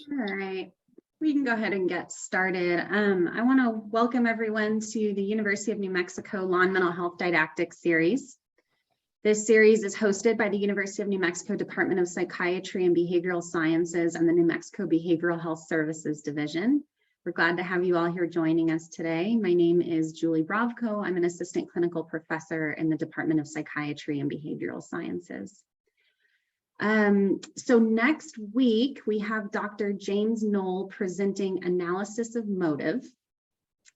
All right, we can go ahead and get started. I want to welcome everyone to the University of New Mexico Law and Mental Health Didactic Series. This series is hosted by the University of New Mexico Department of Psychiatry and Behavioral Sciences and the New Mexico Behavioral Health Services Division. We're glad to have you all here joining us today. My name is Julie Bravko. I'm an assistant clinical professor in the Department of Psychiatry and Behavioral Sciences. So next week, we have Dr. James Knoll presenting analysis of motive.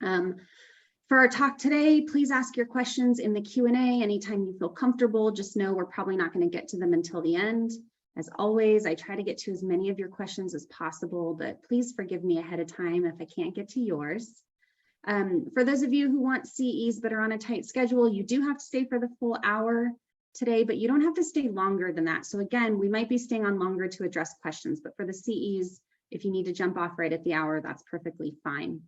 For our talk today, please ask your questions in the Q&A anytime you feel comfortable. Just know we're probably not going to get to them until the end. As always, I try to get to as many of your questions as possible, but please forgive me ahead of time if I can't get to yours. For those of you who want CEs but are on a tight schedule, you do have to stay for the full hour today, but you don't have to stay longer than that. So again, we might be staying on longer to address questions, but for the CEs, if you need to jump off right at the hour, that's perfectly fine.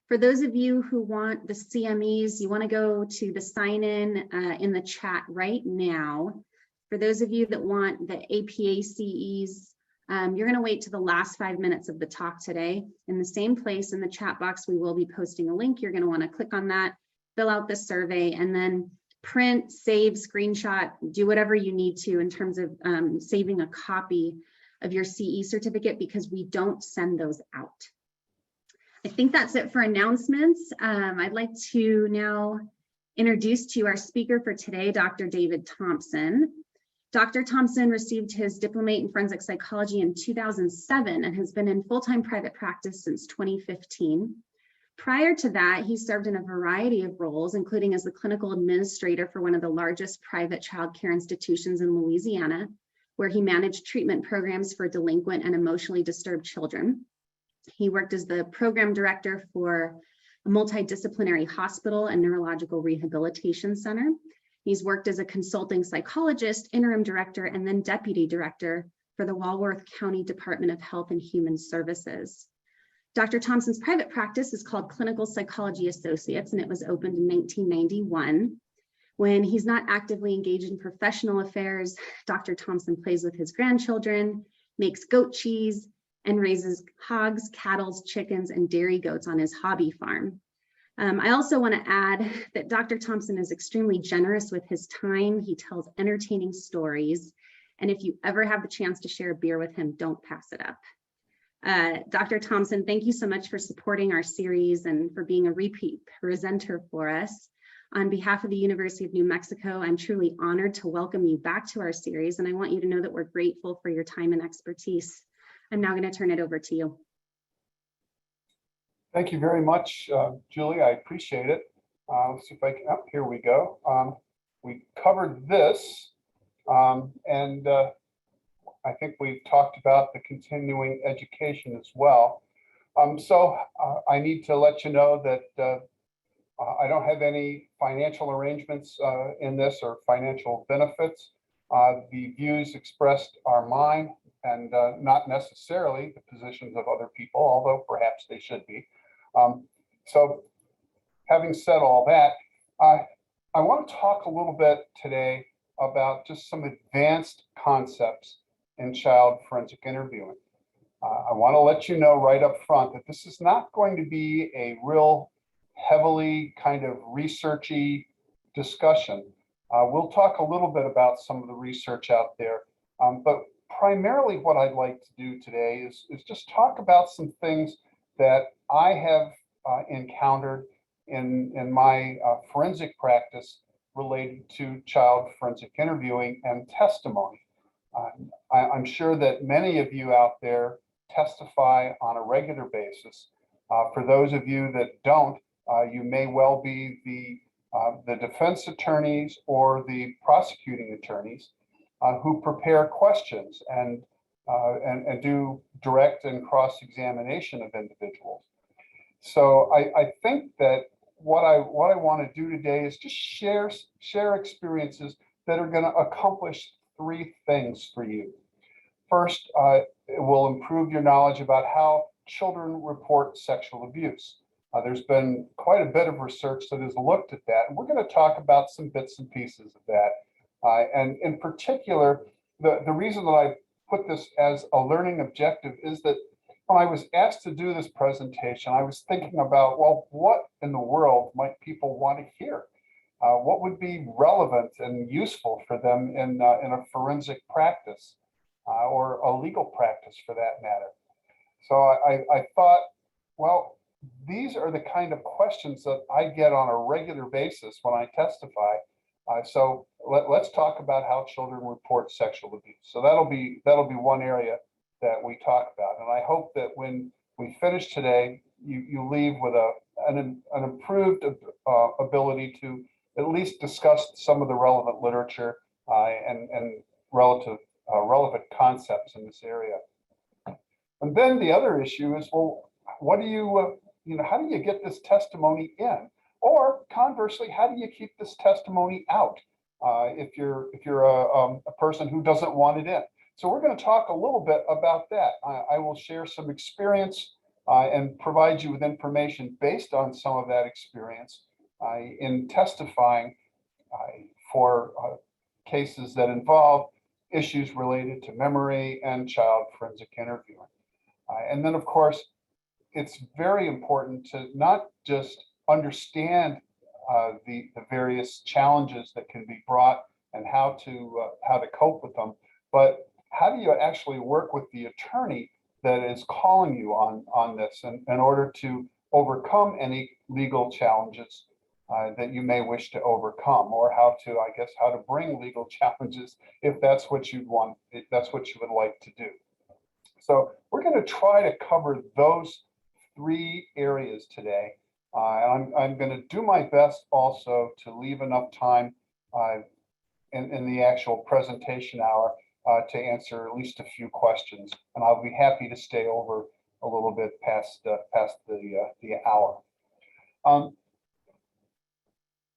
For those of you who want the CMEs, you want to go to the sign in the chat right now. For those of you that want the APA CEs, you're going to wait to the last 5 minutes of the talk today. In the same place in the chat box, we will be posting a link. You're going to want to click on that, fill out the survey, and then print, save, screenshot, do whatever you need to in terms of saving a copy of your CE certificate, because we don't send those out. I think that's it for announcements. I'd like to now introduce to you our speaker for today, Dr. David Thompson. Dr. Thompson received his diplomate in forensic psychology in 2007 and has been in full-time private practice since 2015. Prior to that, he served in a variety of roles, including as the clinical administrator for one of the largest private child care institutions in Louisiana, where he managed treatment programs for delinquent and emotionally disturbed children. He worked as the program director for a multidisciplinary hospital and neurological rehabilitation center. He's worked as a consulting psychologist, interim director, and then deputy director for the Walworth County Department of Health and Human Services. Dr. Thompson's private practice is called Clinical Psychology Associates, and it was opened in 1991. When he's not actively engaged in professional affairs, Dr. Thompson plays with his grandchildren, makes goat cheese, and raises hogs, cattle, chickens, and dairy goats on his hobby farm. I also want to add that Dr. Thompson is extremely generous with his time. He tells entertaining stories, and if you ever have the chance to share a beer with him, don't pass it up. Dr. Thompson, thank you so much for supporting our series and for being a repeat presenter for us. On behalf of the University of New Mexico, I'm truly honored to welcome you back to our series, and I want you to know that we're grateful for your time and expertise. I'm now going to turn it over to you. Thank you very much, Julie. I appreciate it. Let's see if I can, oh, here we go. We covered this, and I think we've talked about the continuing education as well. I need to let you know that I don't have any financial arrangements in this or financial benefits. The views expressed are mine and not necessarily the positions of other people, although perhaps they should be. So having said all that, I want to talk a little bit today about just some advanced concepts in child forensic interviewing. I want to let you know right up front that this is not going to be a real heavily kind of researchy discussion. We'll talk a little bit about some of the research out there, but primarily what I'd like to do today is just talk about some things that I have encountered in my forensic practice related to child forensic interviewing and testimony. I'm sure that many of you out there testify on a regular basis. For those of you that don't, you may well be the defense attorneys or the prosecuting attorneys who prepare questions and do direct and cross-examination of individuals. So I think that what I want to do today is just share experiences that are going to accomplish three things for you. First, it will improve your knowledge about how children report sexual abuse. There's been quite a bit of research that has looked at that, and we're going to talk about some bits and pieces of that. And in particular, the reason that put this as a learning objective is that when I was asked to do this presentation, I was thinking about, well, what in the world might people want to hear? What would be relevant and useful for them in a forensic practice or a legal practice for that matter? So I thought, well, these are the kind of questions that I get on a regular basis when I testify. So let's talk about how children report sexual abuse. So that'll be one area that we talk about. And I hope that when we finish today, you leave with an improved ability to at least discuss some of the relevant literature and relevant concepts in this area. And then the other issue is, well, what do you, how do you get this testimony in? Or conversely, how do you keep this testimony out if you're a person who doesn't want it in? So we're going to talk a little bit about that. I will share some experience and provide you with information based on some of that experience in testifying for cases that involve issues related to memory and child forensic interviewing. And then, of course, it's very important to not just understand the various challenges that can be brought and how to cope with them, but how do you actually work with the attorney that is calling you on this in order to overcome any legal challenges that you may wish to overcome, or how to bring legal challenges if that's what you'd want, if that's what you would like to do. So we're going to try to cover those three areas today. I'm going to do my best also to leave enough time in the actual presentation hour to answer at least a few questions, and I'll be happy to stay over a little bit past the hour.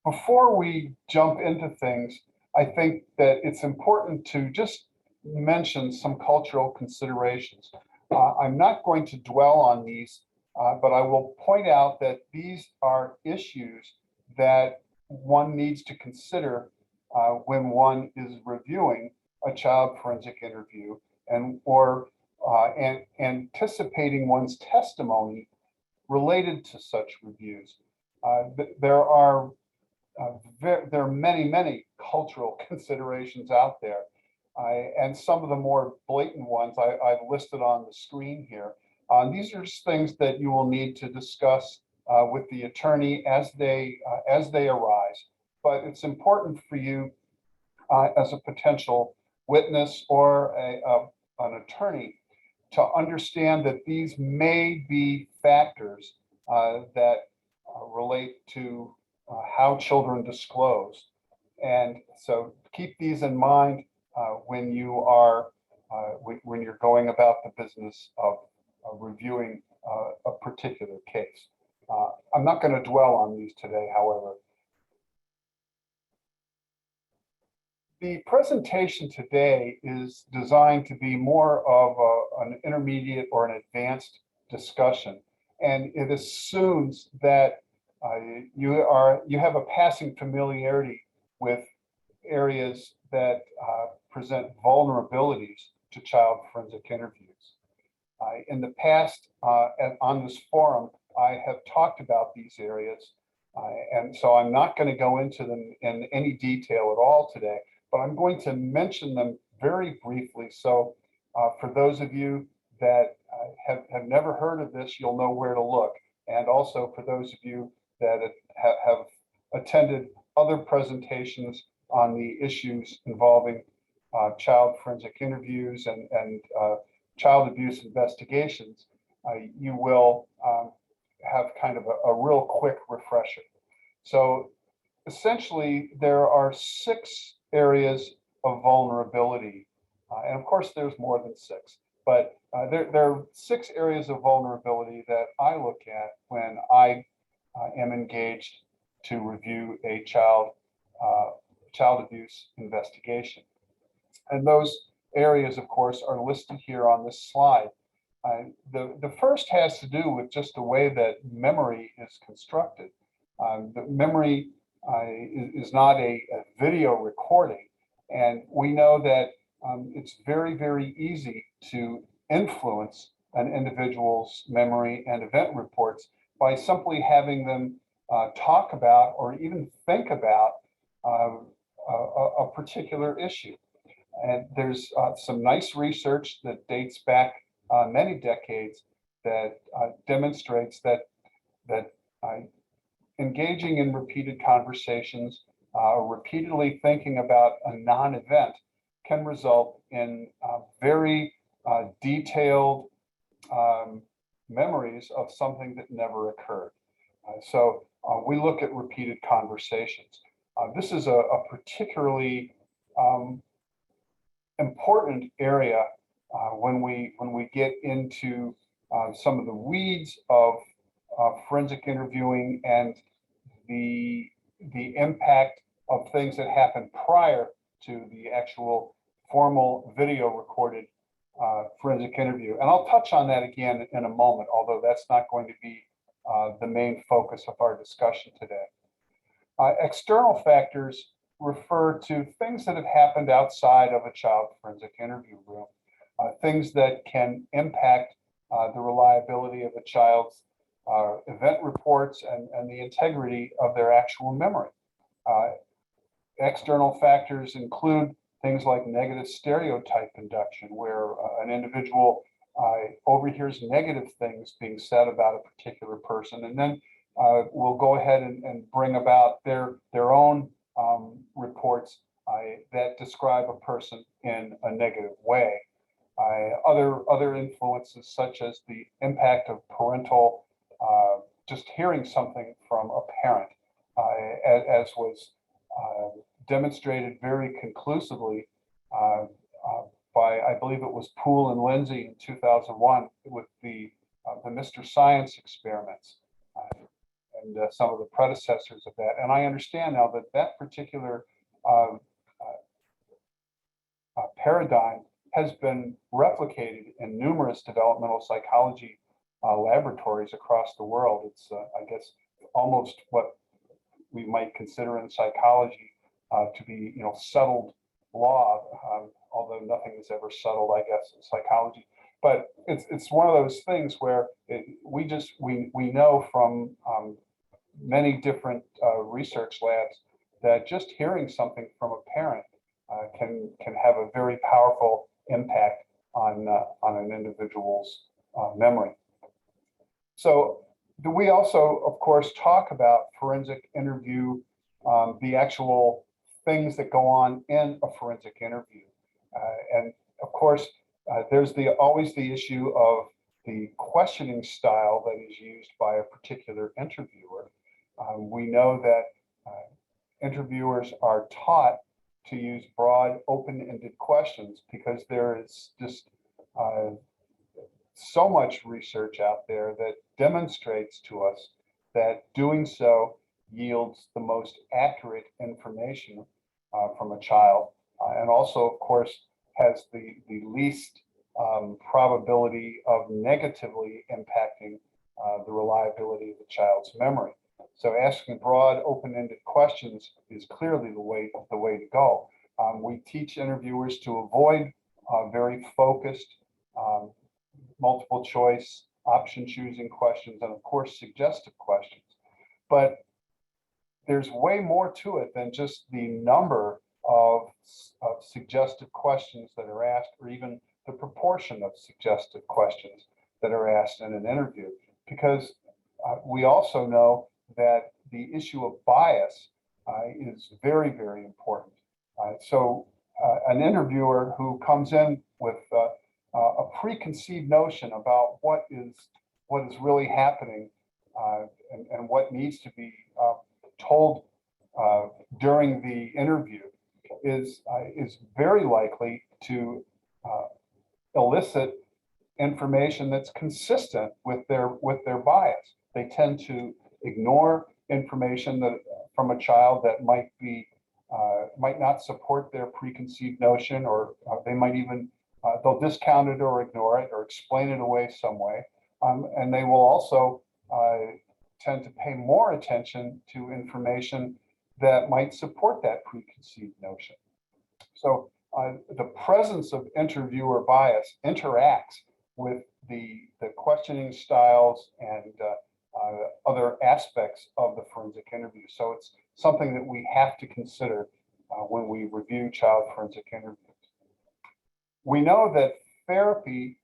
Before we jump into things, I think that it's important to just mention some cultural considerations. I'm not going to dwell on these, but I will point out that these are issues that one needs to consider when one is reviewing a child forensic interview and anticipating one's testimony related to such reviews. There are many cultural considerations out there. And some of the more blatant ones I've listed on the screen here. These are just things that you will need to discuss with the attorney as they arise. But it's important for you as a potential witness or an attorney to understand that these may be factors that relate to how children disclose. And so keep these in mind when you're going about the business of reviewing a particular case. I'm not going to dwell on these today, however. The presentation today is designed to be more of an intermediate or an advanced discussion, and it assumes that you have a passing familiarity with areas that present vulnerabilities to child forensic interviews. In the past, on this forum, I have talked about these areas, and so I'm not going to go into them in any detail at all today, but I'm going to mention them very briefly. So for those of you that have never heard of this, you'll know where to look. And also for those of you that have attended other presentations on the issues involving child forensic interviews and child abuse investigations, you will have kind of a real quick refresher. So essentially, there are 6 areas of vulnerability. And of course, there's more than 6, but there are 6 areas of vulnerability that I look at when I am engaged to review a child abuse investigation. And those areas, of course, are listed here on this slide. The first has to do with just the way that memory is constructed. The memory is not a video recording, and we know that it's very, very easy to influence an individual's memory and event reports by simply having them talk about or even think about a particular issue. And there's some nice research that dates back many decades that demonstrates that engaging in repeated conversations, repeatedly thinking about a non-event can result in very detailed memories of something that never occurred. So we look at repeated conversations. This is a particularly important area when we get into some of the weeds of forensic interviewing and the impact of things that happen prior to the actual formal video recorded forensic interview. And I'll touch on that again in a moment, although that's not going to be the main focus of our discussion today. External factors refer to things that have happened outside of a child forensic interview room, things that can impact the reliability of a child's event reports and the integrity of their actual memory. External factors include things like negative stereotype induction, where an individual overhears negative things being said about a particular person, and then will go ahead and bring about their own reports that describe a person in a negative way. Other influences, such as the impact of parental, just hearing something from a parent, as was demonstrated very conclusively by, I believe it was Poole and Lindsay in 2001 with the Mr. Science experiments and some of the predecessors of that. And I understand now that that particular paradigm has been replicated in numerous developmental psychology laboratories across the world. It's, I guess, almost what we might consider in psychology to be, settled law, although nothing is ever settled, I guess, in psychology. But it's one of those things where we know from many different research labs that just hearing something from a parent can have a very powerful impact on an individual's memory. So we also, of course, talk about forensic interview, the actual things that go on in a forensic interview. And of course, there's always the issue of the questioning style that is used by a particular interviewer. We know that interviewers are taught to use broad, open-ended questions because there is just so much research out there that demonstrates to us that doing so yields the most accurate information from a child, and also, of course, has the least probability of negatively impacting the reliability of the child's memory. So asking broad, open-ended questions is clearly the way to go. We teach interviewers to avoid very focused, multiple choice, option choosing questions, and of course, suggestive questions. But there's way more to it than just the number of suggestive questions that are asked, or even the proportion of suggestive questions that are asked in an interview, because we also know that the issue of bias is very, very important. So an interviewer who comes in with a preconceived notion about what is really happening and what needs to be told during the interview is very likely to elicit information that's consistent with their bias. They tend to ignore information that from a child that might not support their preconceived notion, or they might even they'll discount it or ignore it or explain it away some way, and they will also tend to pay more attention to information that might support that preconceived notion. So the presence of interviewer bias interacts with the questioning styles and other aspects of the forensic interview. So it's something that we have to consider when we review child forensic interviews. We know that therapy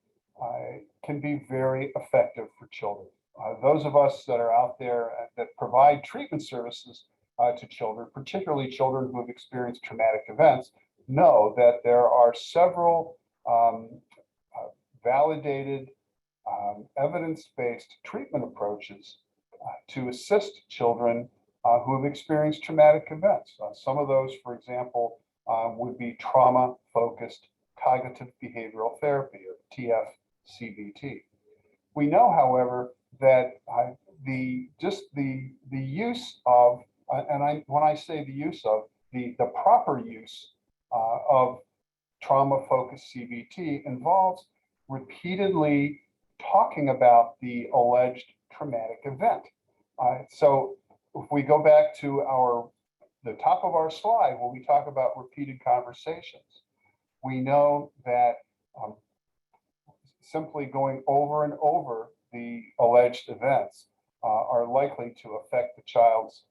can be very effective for children. Those of us that are out there that provide treatment services to children, particularly children who have experienced traumatic events, know that there are several validated evidence-based treatment approaches to assist children who have experienced traumatic events. Some of those, for example, would be trauma-focused cognitive behavioral therapy, or TFCBT. We know, however, that the use of, when I say the use of, the proper use of trauma-focused CBT involves repeatedly talking about the alleged traumatic event. So if we go back to the top of our slide where we talk about repeated conversations, we know that simply going over and over the alleged events are likely to affect the child's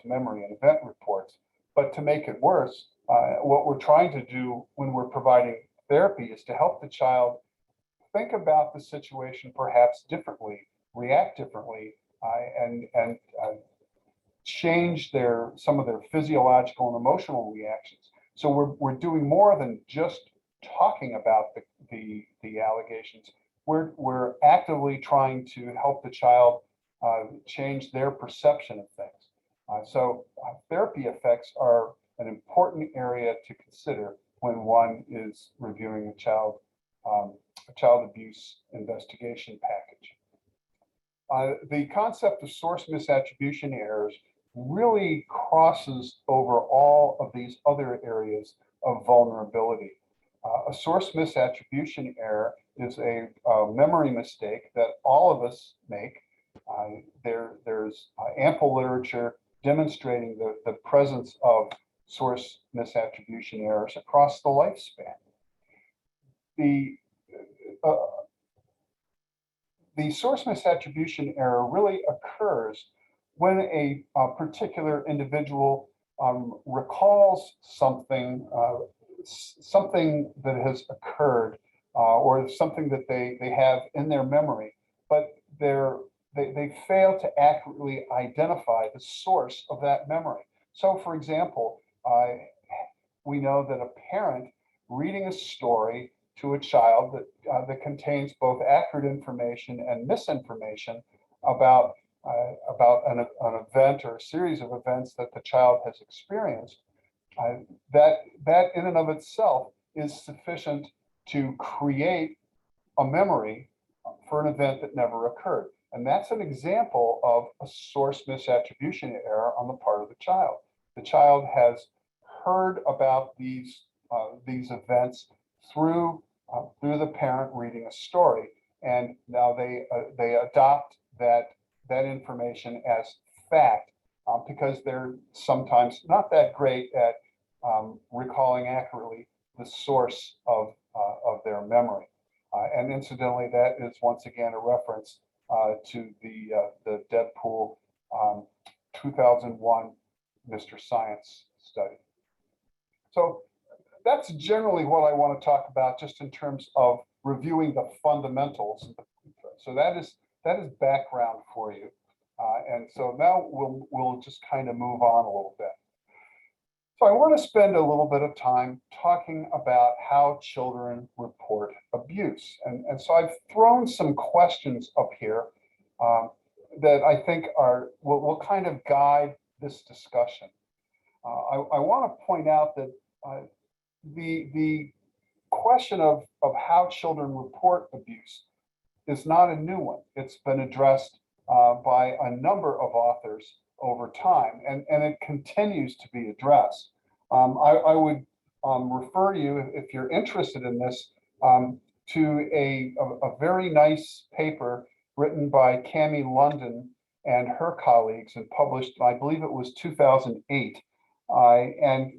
memory and event reports. But to make it worse, what we're trying to do when we're providing therapy is to help the child think about the situation perhaps differently, react differently, and change some of their physiological and emotional reactions. So we're doing more than just talking about the allegations. We're actively trying to help the child change their perception of things. So therapy effects are an important area to consider when one is reviewing a child abuse investigation package. The concept of source misattribution errors really crosses over all of these other areas of vulnerability. A source misattribution error is a memory mistake that all of us make. There's ample literature demonstrating the presence of source misattribution errors across the lifespan. The source misattribution error really occurs when a particular individual recalls something that has occurred or something that they have in their memory, but they fail to accurately identify the source of that memory. So, for example, we know that a parent reading a story to a child that contains both accurate information and misinformation about an event or a series of events that the child has experienced, that in and of itself is sufficient to create a memory for an event that never occurred. And that's an example of a source misattribution error on the part of the child. The child has heard about these events through the parent reading a story, and now they adopt that information as fact because they're sometimes not that great at recalling accurately the source of their memory. And incidentally, that is once again a reference to the Deadpool 2001 Mr. Science study. So that's generally what I want to talk about, just in terms of reviewing the fundamentals. So that is background for you. And so now we'll just kind of move on a little bit. So I want to spend a little bit of time talking about how children report abuse. And so I've thrown some questions up here that I think will kind of guide this discussion. I want to point out that the question of how children report abuse is not a new one. It's been addressed by a number of authors over time, and it continues to be addressed. I would refer you, if you're interested in this, to a very nice paper written by Cami London and her colleagues and published, I believe it was 2008. And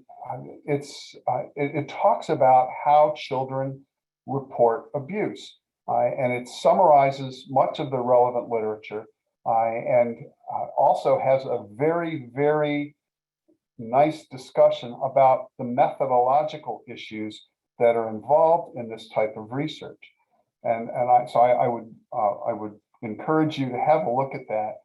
it talks about how children report abuse, and it summarizes much of the relevant literature, and also has a very, very nice discussion about the methodological issues that are involved in this type of research. And I would encourage you to have a look at that.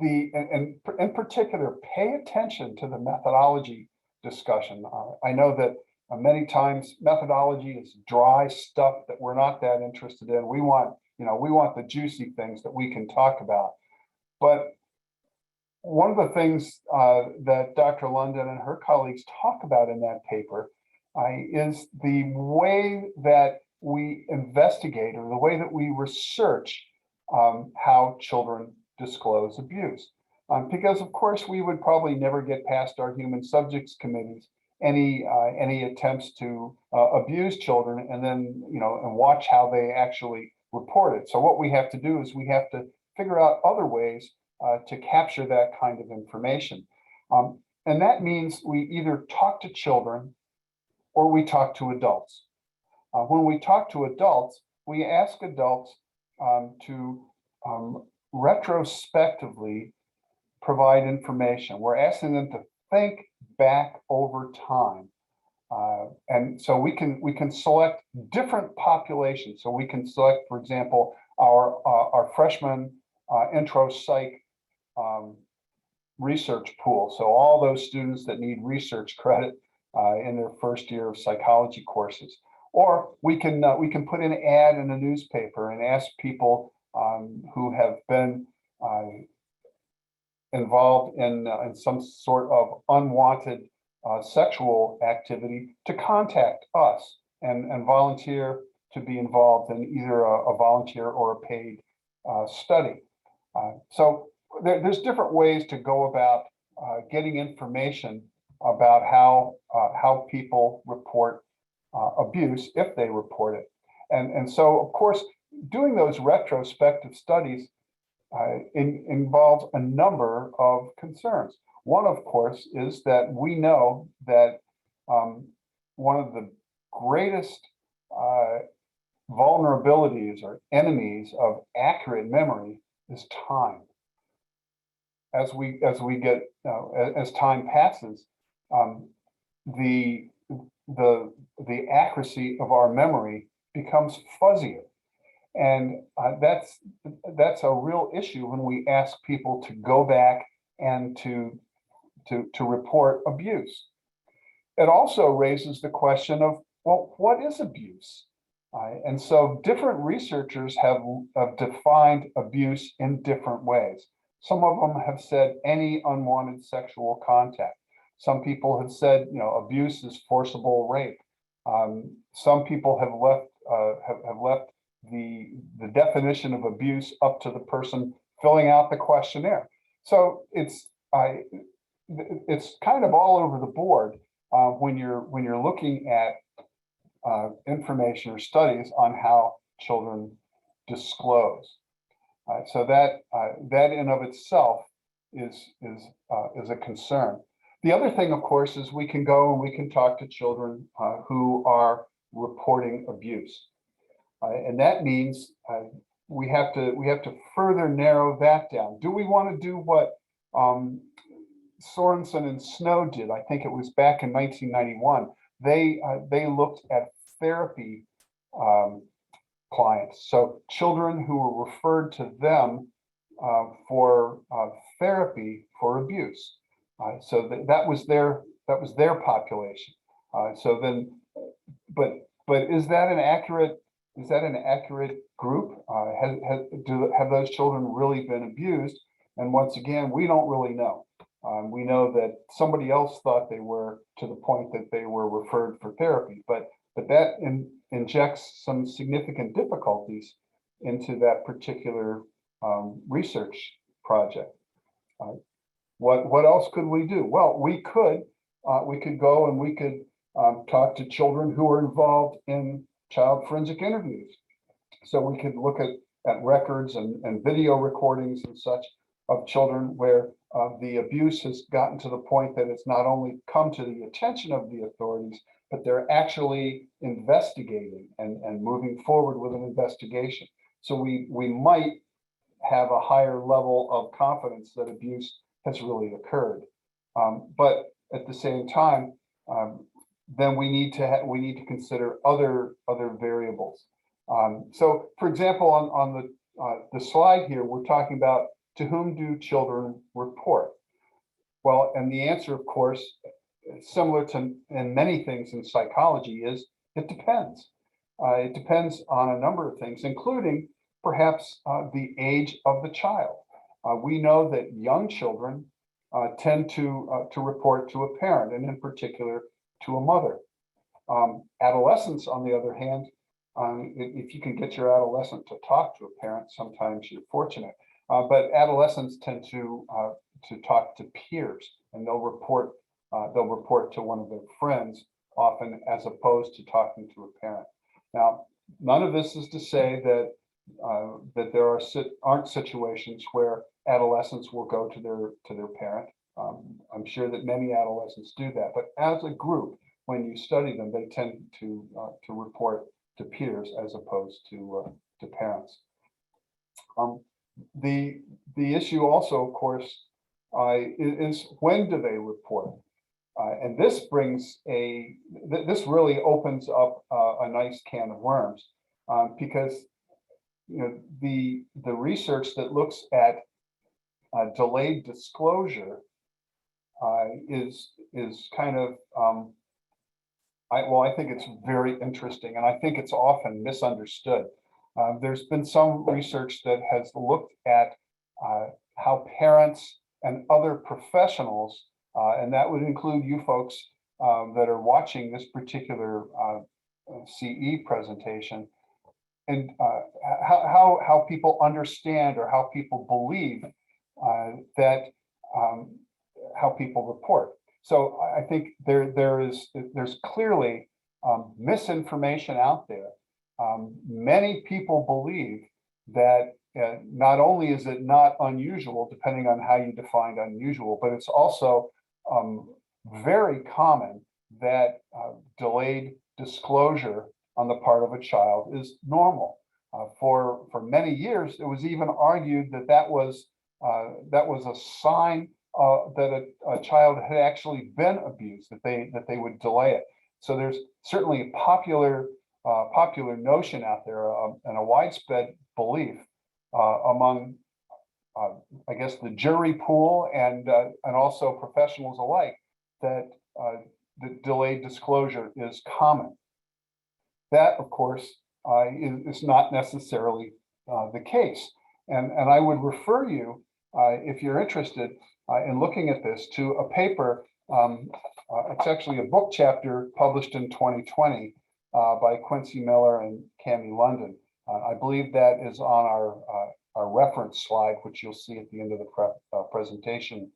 In particular, pay attention to the methodology discussion. I know that many times methodology is dry stuff that we're not that interested in. We want the juicy things that we can talk about. But one of the things that Dr. London and her colleagues talk about in that paper is the way that we investigate, or the way that we research how children disclose abuse. Because of course we would probably never get past our human subjects committees any attempts to abuse children and then and watch how they actually report it. So what we have to do is we have to figure out other ways to capture that kind of information. And that means we either talk to children or we talk to adults. When we talk to adults, we ask adults to retrospectively provide information. We're asking them to think back over time. And so we can select different populations. So we can select, for example, our freshman intro psych research pool. So all those students that need research credit in their first year of psychology courses. Or we can put an ad in a newspaper and ask people who have been involved in some sort of unwanted sexual activity to contact us and volunteer to be involved in either a volunteer or a paid study. So there's different ways to go about getting information about how people report abuse, if they report it. And so, of course, doing those retrospective studies involves a number of concerns. One, of course, is that we know that one of the greatest vulnerabilities or enemies of accurate memory is time. As time passes, the accuracy of our memory becomes fuzzier. And that's a real issue when we ask people to go back and to report abuse. It also raises the question of, well, what is abuse? And so different researchers have defined abuse in different ways. Some of them have said any unwanted sexual contact. Some people have said, abuse is forcible rape. Some people have left the definition of abuse up to the person filling out the questionnaire. So it's kind of all over the board when you're looking at information or studies on how children disclose. So that in of itself is a concern. The other thing, of course, is we can go and we can talk to children who are reporting abuse. And that means we have to further narrow that down. Do we want to do what Sorensen and Snow did? I think it was back in 1991. They looked at therapy clients, so children who were referred to them for therapy for abuse. So that was their population. So then, but is that an accurate group? Have those children really been abused? And once again, we don't really know. We know that somebody else thought they were, to the point that they were referred for therapy, but that injects some significant difficulties into that particular research project. What else could we do? Well, we could go and we could talk to children who are involved in child forensic interviews. So we could look at records and video recordings and such of children where the abuse has gotten to the point that it's not only come to the attention of the authorities, but they're actually investigating and moving forward with an investigation. So we might have a higher level of confidence that abuse has really occurred. But at the same time, then we need to consider other variables. So, for example, on the slide here, we're talking about, to whom do children report? Well, and the answer, of course, similar to in many things in psychology, is it depends. It depends on a number of things, including perhaps the age of the child. We know that young children tend to report to a parent, and in particular to a mother. Adolescents, on the other hand, if you can get your adolescent to talk to a parent, sometimes you're fortunate. But adolescents tend to talk to peers, and they'll report to one of their friends often, as opposed to talking to a parent. Now, none of this is to say that that there aren't situations where adolescents will go to their parent. I'm sure that many adolescents do that, but as a group, when you study them, they tend to report to peers as opposed to parents. The issue also, of course, is when do they report? And this really opens up a nice can of worms, because the research that looks at delayed disclosure is kind of I think it's very interesting, and I think it's often misunderstood. There's been some research that has looked at how parents and other professionals, and that would include you folks that are watching this particular CE presentation, and how people understand or how people believe that how people report. So I think there's clearly misinformation out there. Many people believe that not only is it not unusual, depending on how you define unusual, but it's also very common that delayed disclosure on the part of a child is normal. For many years, it was even argued that was a sign that a child had actually been abused, that they would delay it. So there's certainly a popular notion out there, and a widespread belief among, I guess, the jury pool and also professionals alike, that the delayed disclosure is common. That, of course, is not necessarily the case, and I would refer you, if you're interested in looking at this, to a paper. It's actually a book chapter published in 2020 by Quincy Miller and Cami London. I believe that is on our reference slide, which you'll see at the end of the presentation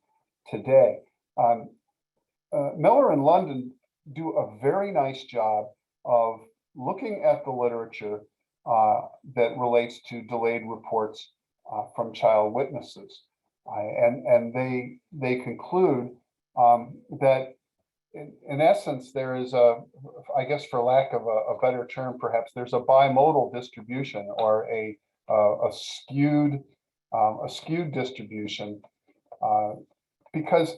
today. Miller and London do a very nice job of looking at the literature that relates to delayed reports from child witnesses. And they conclude that in essence, there is I guess for lack of a better term, perhaps, there's a bimodal distribution, or a skewed distribution, because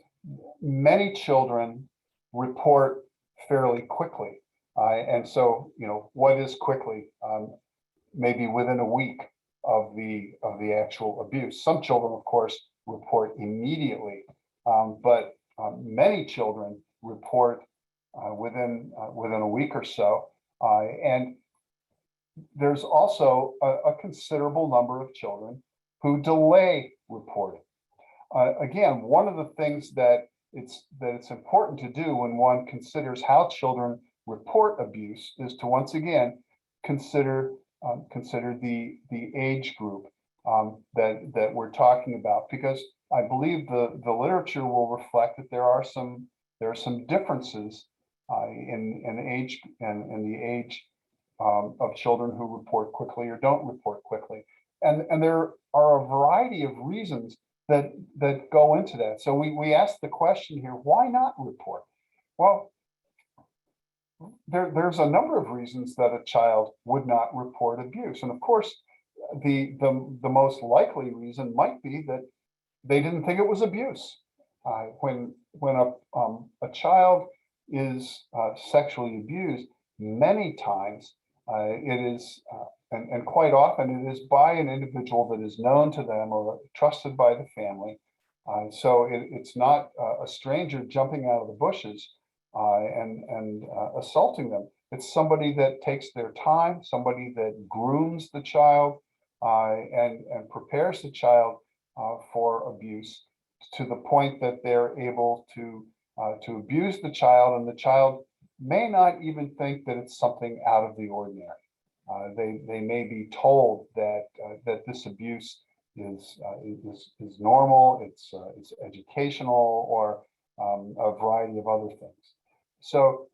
many children report fairly quickly. And so, what is quickly? Maybe within a week of the actual abuse. Some children, of course, report immediately, but many children report within a week or so, and there's also a considerable number of children who delay reporting. Again, one of the things that it's important to do when one considers how children report abuse is to once again consider the age group that we're talking about, because I believe the literature will reflect that there are some differences in age and in the age of children who report quickly or don't report quickly, and there are a variety of reasons that go into that. So we asked the question here, why not report? Well, there's a number of reasons that a child would not report abuse. And of course, the most likely reason might be that they didn't think it was abuse. When a child is sexually abused, many times it is, and quite often it is by an individual that is known to them or trusted by the family. So it's not a stranger jumping out of the bushes and assaulting them. It's somebody that takes their time, somebody that grooms the child and prepares the child for abuse to the point that they're able to abuse the child, and the child may not even think that it's something out of the ordinary. They may be told that that this abuse is normal, it's educational, or a variety of other things. So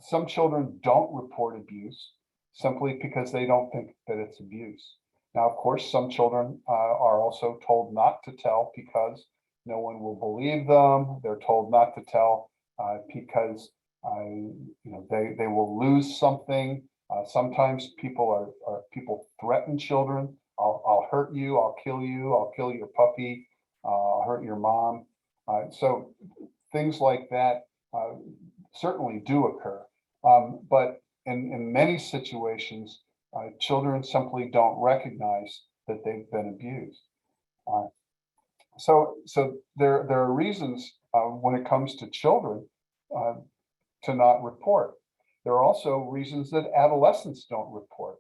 some children don't report abuse simply because they don't think that it's abuse. Now, of course, some children are also told not to tell because no one will believe them. They're told not to tell because they will lose something. Sometimes people threaten children. I'll hurt you. I'll kill you. I'll kill your puppy. I'll hurt your mom. So things like that certainly do occur. But in many situations, children simply don't recognize that they've been abused. So there are reasons when it comes to children to not report. There are also reasons that adolescents don't report.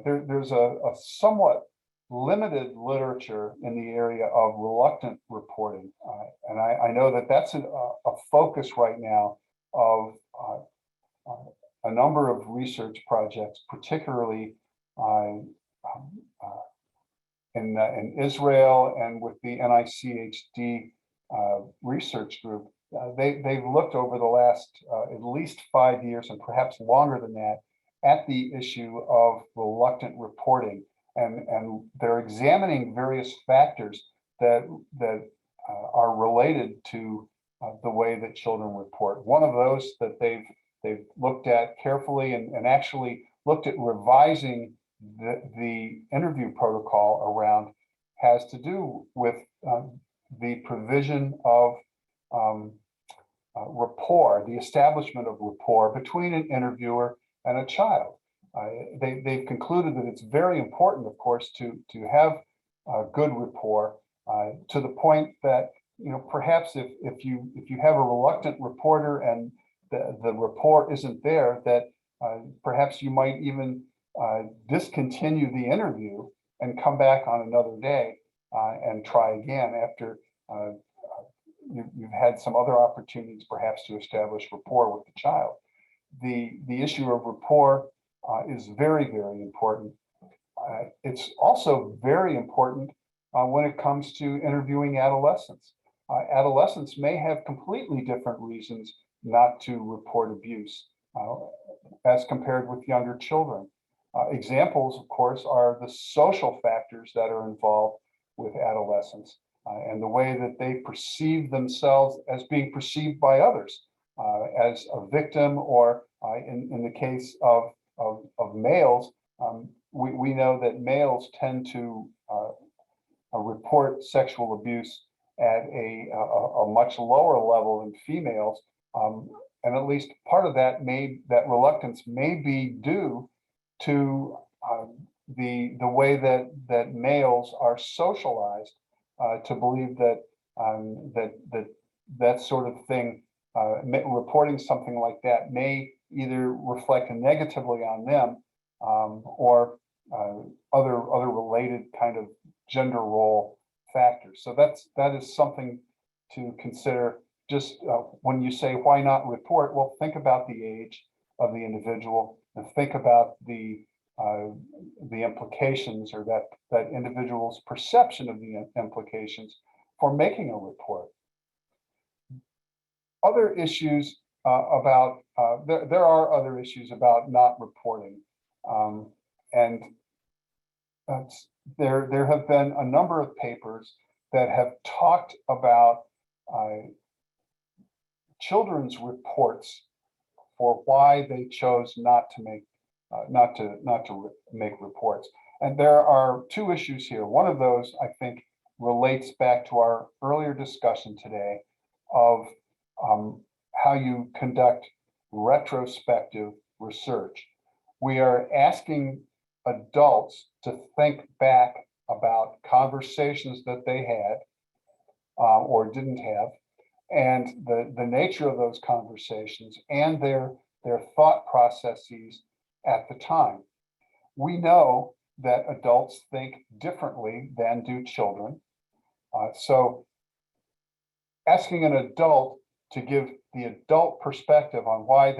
There's a somewhat limited literature in the area of reluctant reporting. And I know that that's a focus right now of a number of research projects, particularly in Israel and with the NICHD research group. They've looked over the last at least 5 years and perhaps longer than that at the issue of reluctant reporting. And they're examining various factors that are related to the way that children report. One of those that they've looked at carefully and actually looked at revising the interview protocol around has to do with the provision of rapport, the establishment of rapport between an interviewer and a child. They've concluded that it's very important, of course, to have good rapport to the point that perhaps if you have a reluctant reporter and the rapport isn't there, that perhaps you might even discontinue the interview and come back on another day and try again after you've had some other opportunities perhaps to establish rapport with the child. The issue of rapport is very, very important. It's also very important when it comes to interviewing adolescents. Adolescents may have completely different reasons not to report abuse as compared with younger children. Examples, of course, are the social factors that are involved with adolescents and the way that they perceive themselves as being perceived by others as a victim, or in the case of males, we know that males tend to report sexual abuse at a much lower level than females, and at least part of that reluctance may be due to the way that males are socialized to believe that that sort of thing, reporting something like that, may either reflect negatively on them or other related kind of gender role factors. So that is something to consider. Just when you say why not report, well, think about the age of the individual and think about the implications, or that individual's perception of the implications for making a report. Other issues about there are other issues about not reporting, and there have been a number of papers that have talked about children's reports for why they chose not to make reports. And there are two issues here. One of those, I think, relates back to our earlier discussion today of how you conduct retrospective research. We are asking adults to think back about conversations that they had or didn't have, and the nature of those conversations and their thought processes at the time. We know that adults think differently than do children. So asking an adult to give the adult perspective on why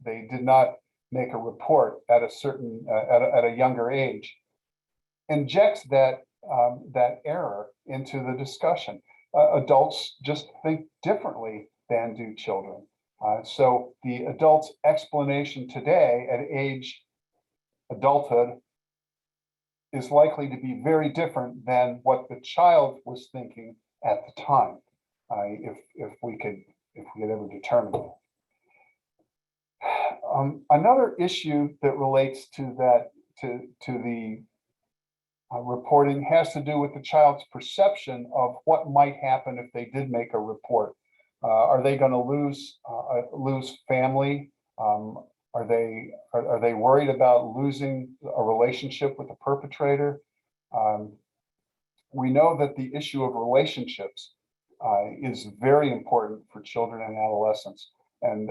they did not make a report at a certain at a younger age injects that error into the discussion. Adults just think differently than do children. So the adult's explanation today at age adulthood is likely to be very different than what the child was thinking at the time, if we could ever determine that. Another issue that relates to the reporting has to do with the child's perception of what might happen if they did make a report. Are they going to lose family? Are they worried about losing a relationship with the perpetrator? We know that the issue of relationships is very important for children and adolescents, and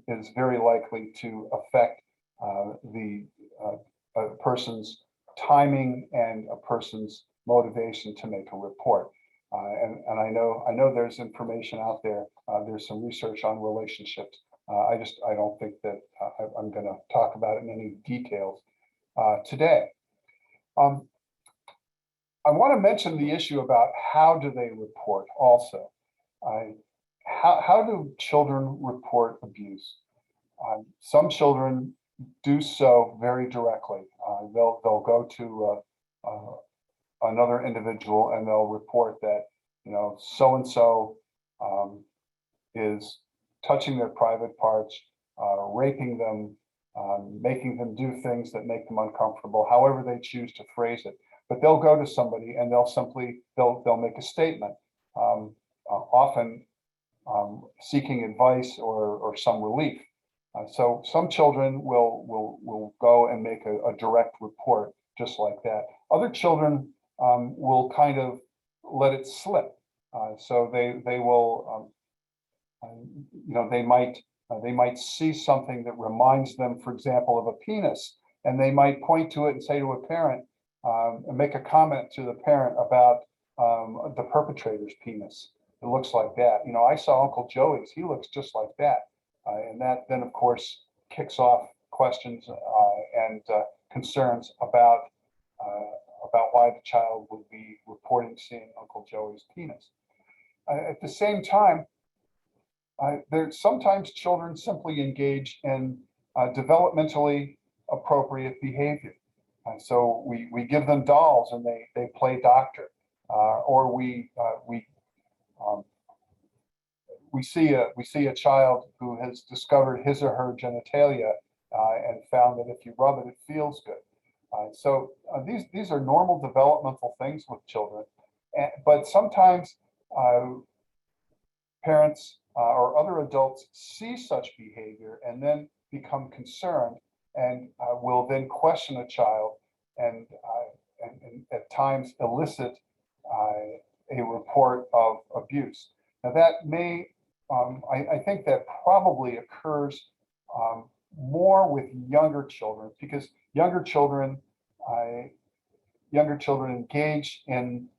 is very likely to affect a person's timing and a person's motivation to make a report. And I know there's information out there. There's some research on relationships. I don't think that I'm going to talk about it in any details today. I want to mention the issue about how do they report also. How do children report abuse? Some children do so very directly. They'll go to another individual and they'll report that, so and so is touching their private parts, raping them, making them do things that make them uncomfortable, however they choose to phrase it. But they'll go to somebody and they'll make a statement, often seeking advice or some relief. So some children will go and make a direct report just like that. Other children will kind of let it slip. So they will, they might see something that reminds them, for example, of a penis, and they might point to it and say to a parent, and make a comment to the parent about the perpetrator's penis. It looks like that. I saw Uncle Joey's. He looks just like that. And that then, of course, kicks off questions and concerns about why the child would be reporting seeing Uncle Joey's penis. At the same time, sometimes children simply engage in developmentally appropriate behavior. So we give them dolls and they play doctor, or we see a child who has discovered his or her genitalia and found that if you rub it, it feels good. So these are normal developmental things with children, but sometimes parents or other adults see such behavior and then become concerned and will then question a child and at times elicit a report of abuse. Now that may, I think that probably occurs more with younger children, because younger children engage in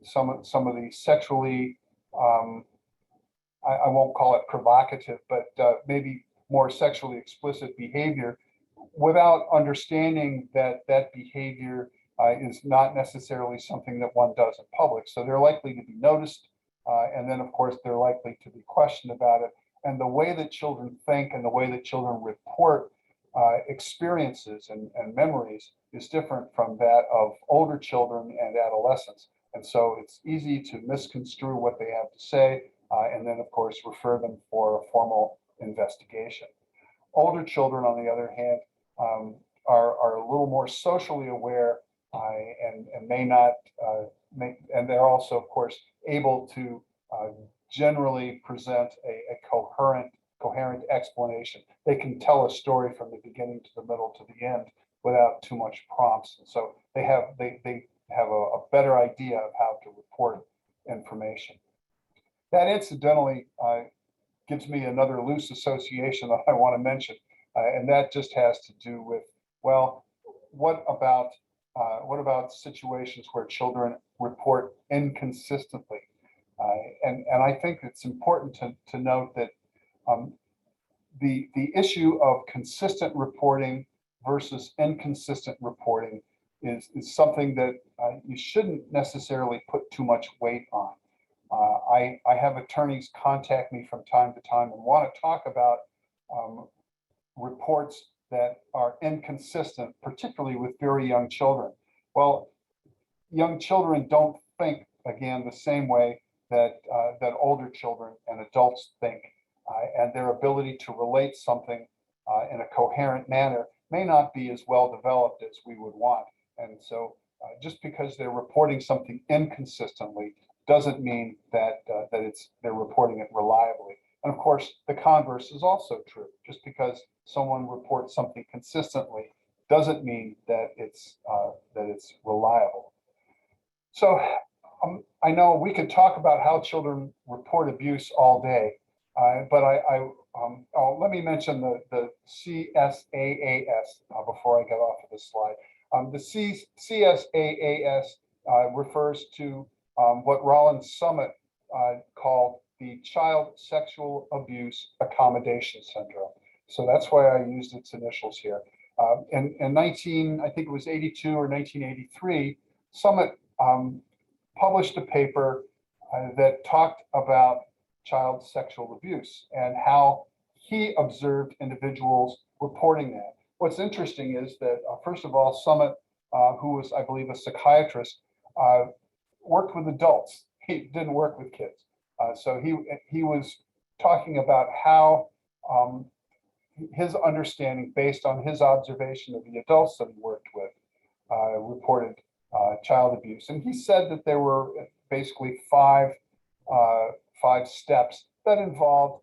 some of the sexually, I won't call it provocative, but maybe more sexually explicit behavior without understanding that behavior is not necessarily something that one does in public. So they're likely to be noticed, and then of course they're likely to be questioned about it. And the way that children think and the way that children report experiences and memories is different from that of older children and adolescents. And so it's easy to misconstrue what they have to say, and then, of course, refer them for a formal investigation. Older children, on the other hand, are a little more socially aware and may not, and they're also, of course, able to generally present a coherent explanation. They can tell a story from the beginning to the middle to the end without too much prompts. And so they have a better idea of how to report information. That incidentally gives me another loose association that I want to mention, and that just has to do with, well, what about situations where children report inconsistently? And I think it's important to note that the issue of consistent reporting versus inconsistent reporting is something that you shouldn't necessarily put too much weight on. I have attorneys contact me from time to time and want to talk about reports that are inconsistent, particularly with very young children. Well, young children don't think, again, the same way that older children and adults think, and their ability to relate something in a coherent manner may not be as well developed as we would want. And so just because they're reporting something inconsistently doesn't mean that they're reporting it reliably. And of course, the converse is also true. Just because someone reports something consistently doesn't mean that it's reliable. So I know we could talk about how children report abuse all day, but let me mention the CSAAS before I get off of this slide. The CSAAS refers to what Rollins Summit called the Child Sexual Abuse Accommodation Syndrome. So that's why I used its initials here. In I think it was 82 or 1983, Summit published a paper that talked about child sexual abuse and how he observed individuals reporting that. What's interesting is that, first of all, Summit, who was, I believe, a psychiatrist, worked with adults. He didn't work with kids. So he was talking about how his understanding, based on his observation of the adults that he worked with, reported child abuse. And he said that there were basically five steps that involved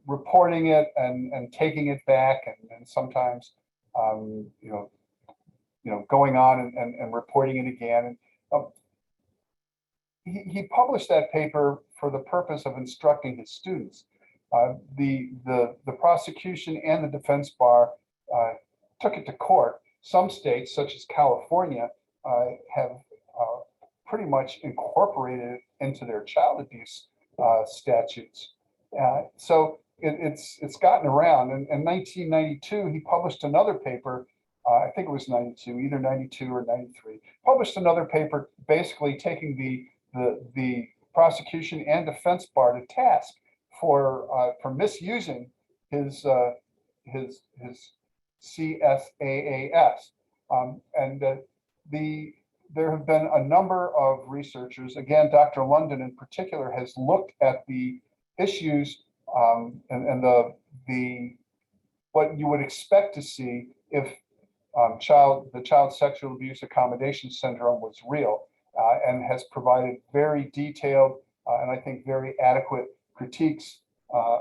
reporting it and taking it back, and sometimes going on and reporting it again. And he published that paper for the purpose of instructing his students. The prosecution and the defense bar took it to court. Some states, such as California, have pretty much incorporated it into their child abuse statutes. So it's gotten around. And in 1992, he published another paper. I think it was 92, either 92 or 93. Published another paper, basically taking the prosecution and defense bar to task for misusing his CSAAS. There have been a number of researchers, again, Dr. London in particular, has looked at the issues and what you would expect to see if the child sexual abuse accommodation syndrome was real, and has provided very detailed and I think very adequate critiques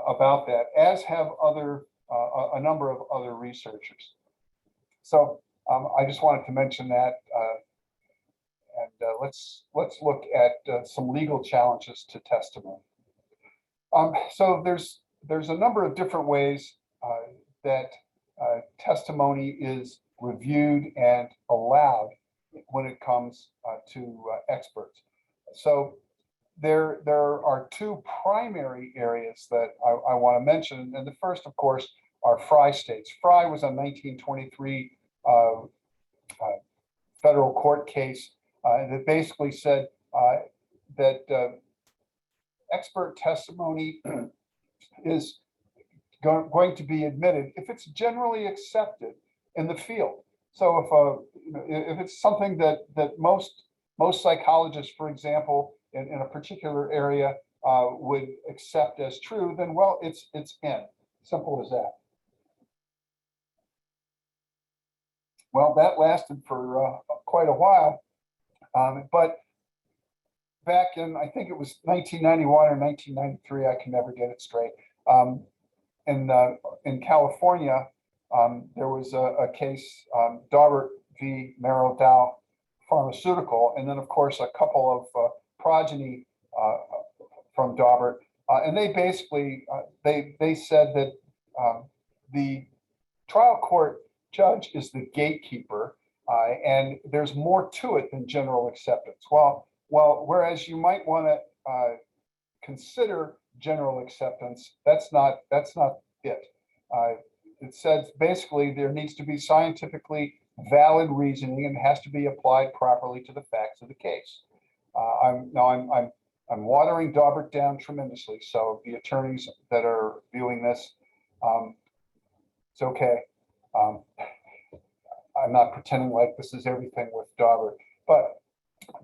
about that, as have a number of other researchers. So I just wanted to mention that, and let's look at some legal challenges to testimony. So there's a number of different ways that testimony is reviewed and allowed when it comes to experts. So there are two primary areas that I want to mention, and the first, of course, are Frye states. Frye was a 1923 federal court case that basically said that expert testimony is going to be admitted if it's generally accepted in the field. So if it's something that most most psychologists, for example, in a particular area would accept as true, then well, it's in. Simple as that. Well, that lasted for quite a while, but back in, I think it was 1991 or 1993, I can never get it straight. In California, there was a case, Daubert v. Merrill Dow Pharmaceutical, and then of course a couple of progeny from Daubert, and they basically they said that the trial court judge is the gatekeeper, and there's more to it than general acceptance. Well, whereas you might want to consider general acceptance, that's not it. It says basically there needs to be scientifically valid reasoning and has to be applied properly to the facts of the case. I'm watering Daubert down tremendously, so the attorneys that are viewing this, it's okay. I'm not pretending like this is everything with Daubert, but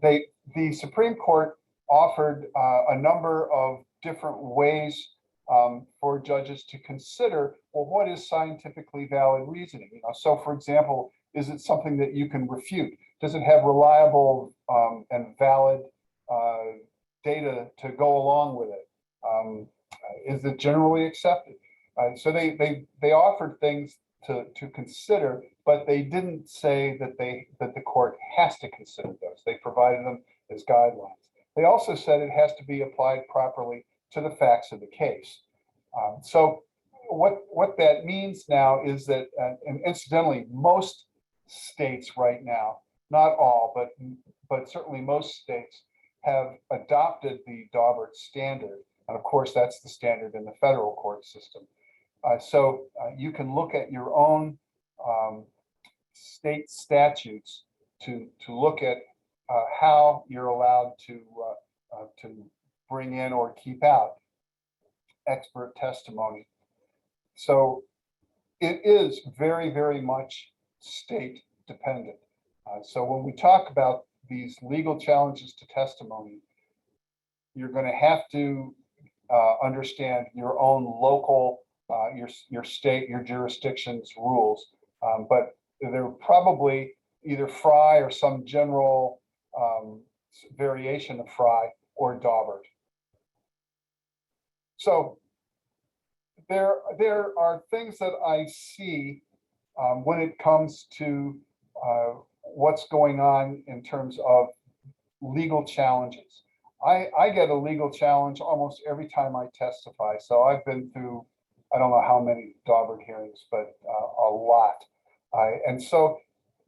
the Supreme Court offered a number of different ways for judges to consider, well, what is scientifically valid reasoning? So for example, is it something that you can refute? Does it have reliable and valid data to go along with it? Is it generally accepted? So they offered things to consider, but they didn't say that the court has to consider those. They provided them as guidelines. They also said it has to be applied properly to the facts of the case. So what that means now is that, and incidentally, most states right now, not all, but certainly most states have adopted the Daubert standard. And of course, that's the standard in the federal court system. So you can look at your own state statutes to look at how you're allowed to bring in or keep out expert testimony. So it is very, very much state dependent. So when we talk about these legal challenges to testimony, you're going to have to understand your own local, your state, your jurisdiction's rules. But they're probably either Fry or some general variation of Fry or Daubert. So there are things that I see when it comes to what's going on in terms of legal challenges. I get a legal challenge almost every time I testify. So I've been through, I don't know how many Daubert hearings, but a lot. And so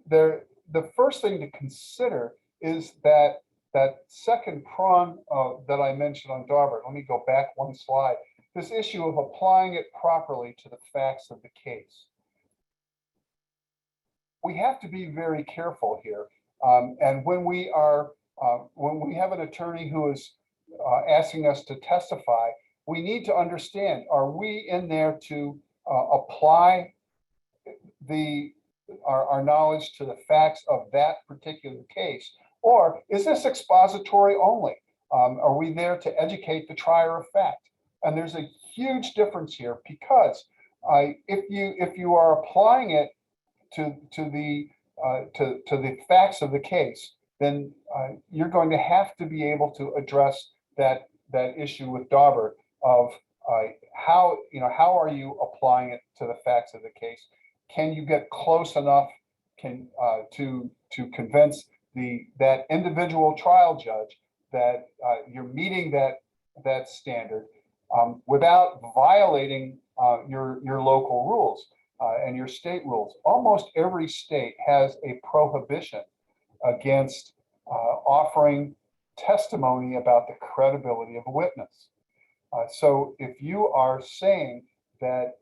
the first thing to consider is that second prong that I mentioned on Daubert. Let me go back one slide. This issue of applying it properly to the facts of the case. We have to be very careful here. And when we have an attorney who is asking us to testify, we need to understand, are we in there to apply our knowledge to the facts of that particular case? Or is this expository only? Are we there to educate the trier of fact? And there's a huge difference here, because if you are applying it to the facts of the case, then you're going to have to be able to address that issue with Daubert of how are you applying it to the facts of the case? Can you get close enough to convince that individual trial judge that you're meeting that standard without violating your local rules and your state rules? Almost every state has a prohibition against offering testimony about the credibility of a witness. So if you are saying that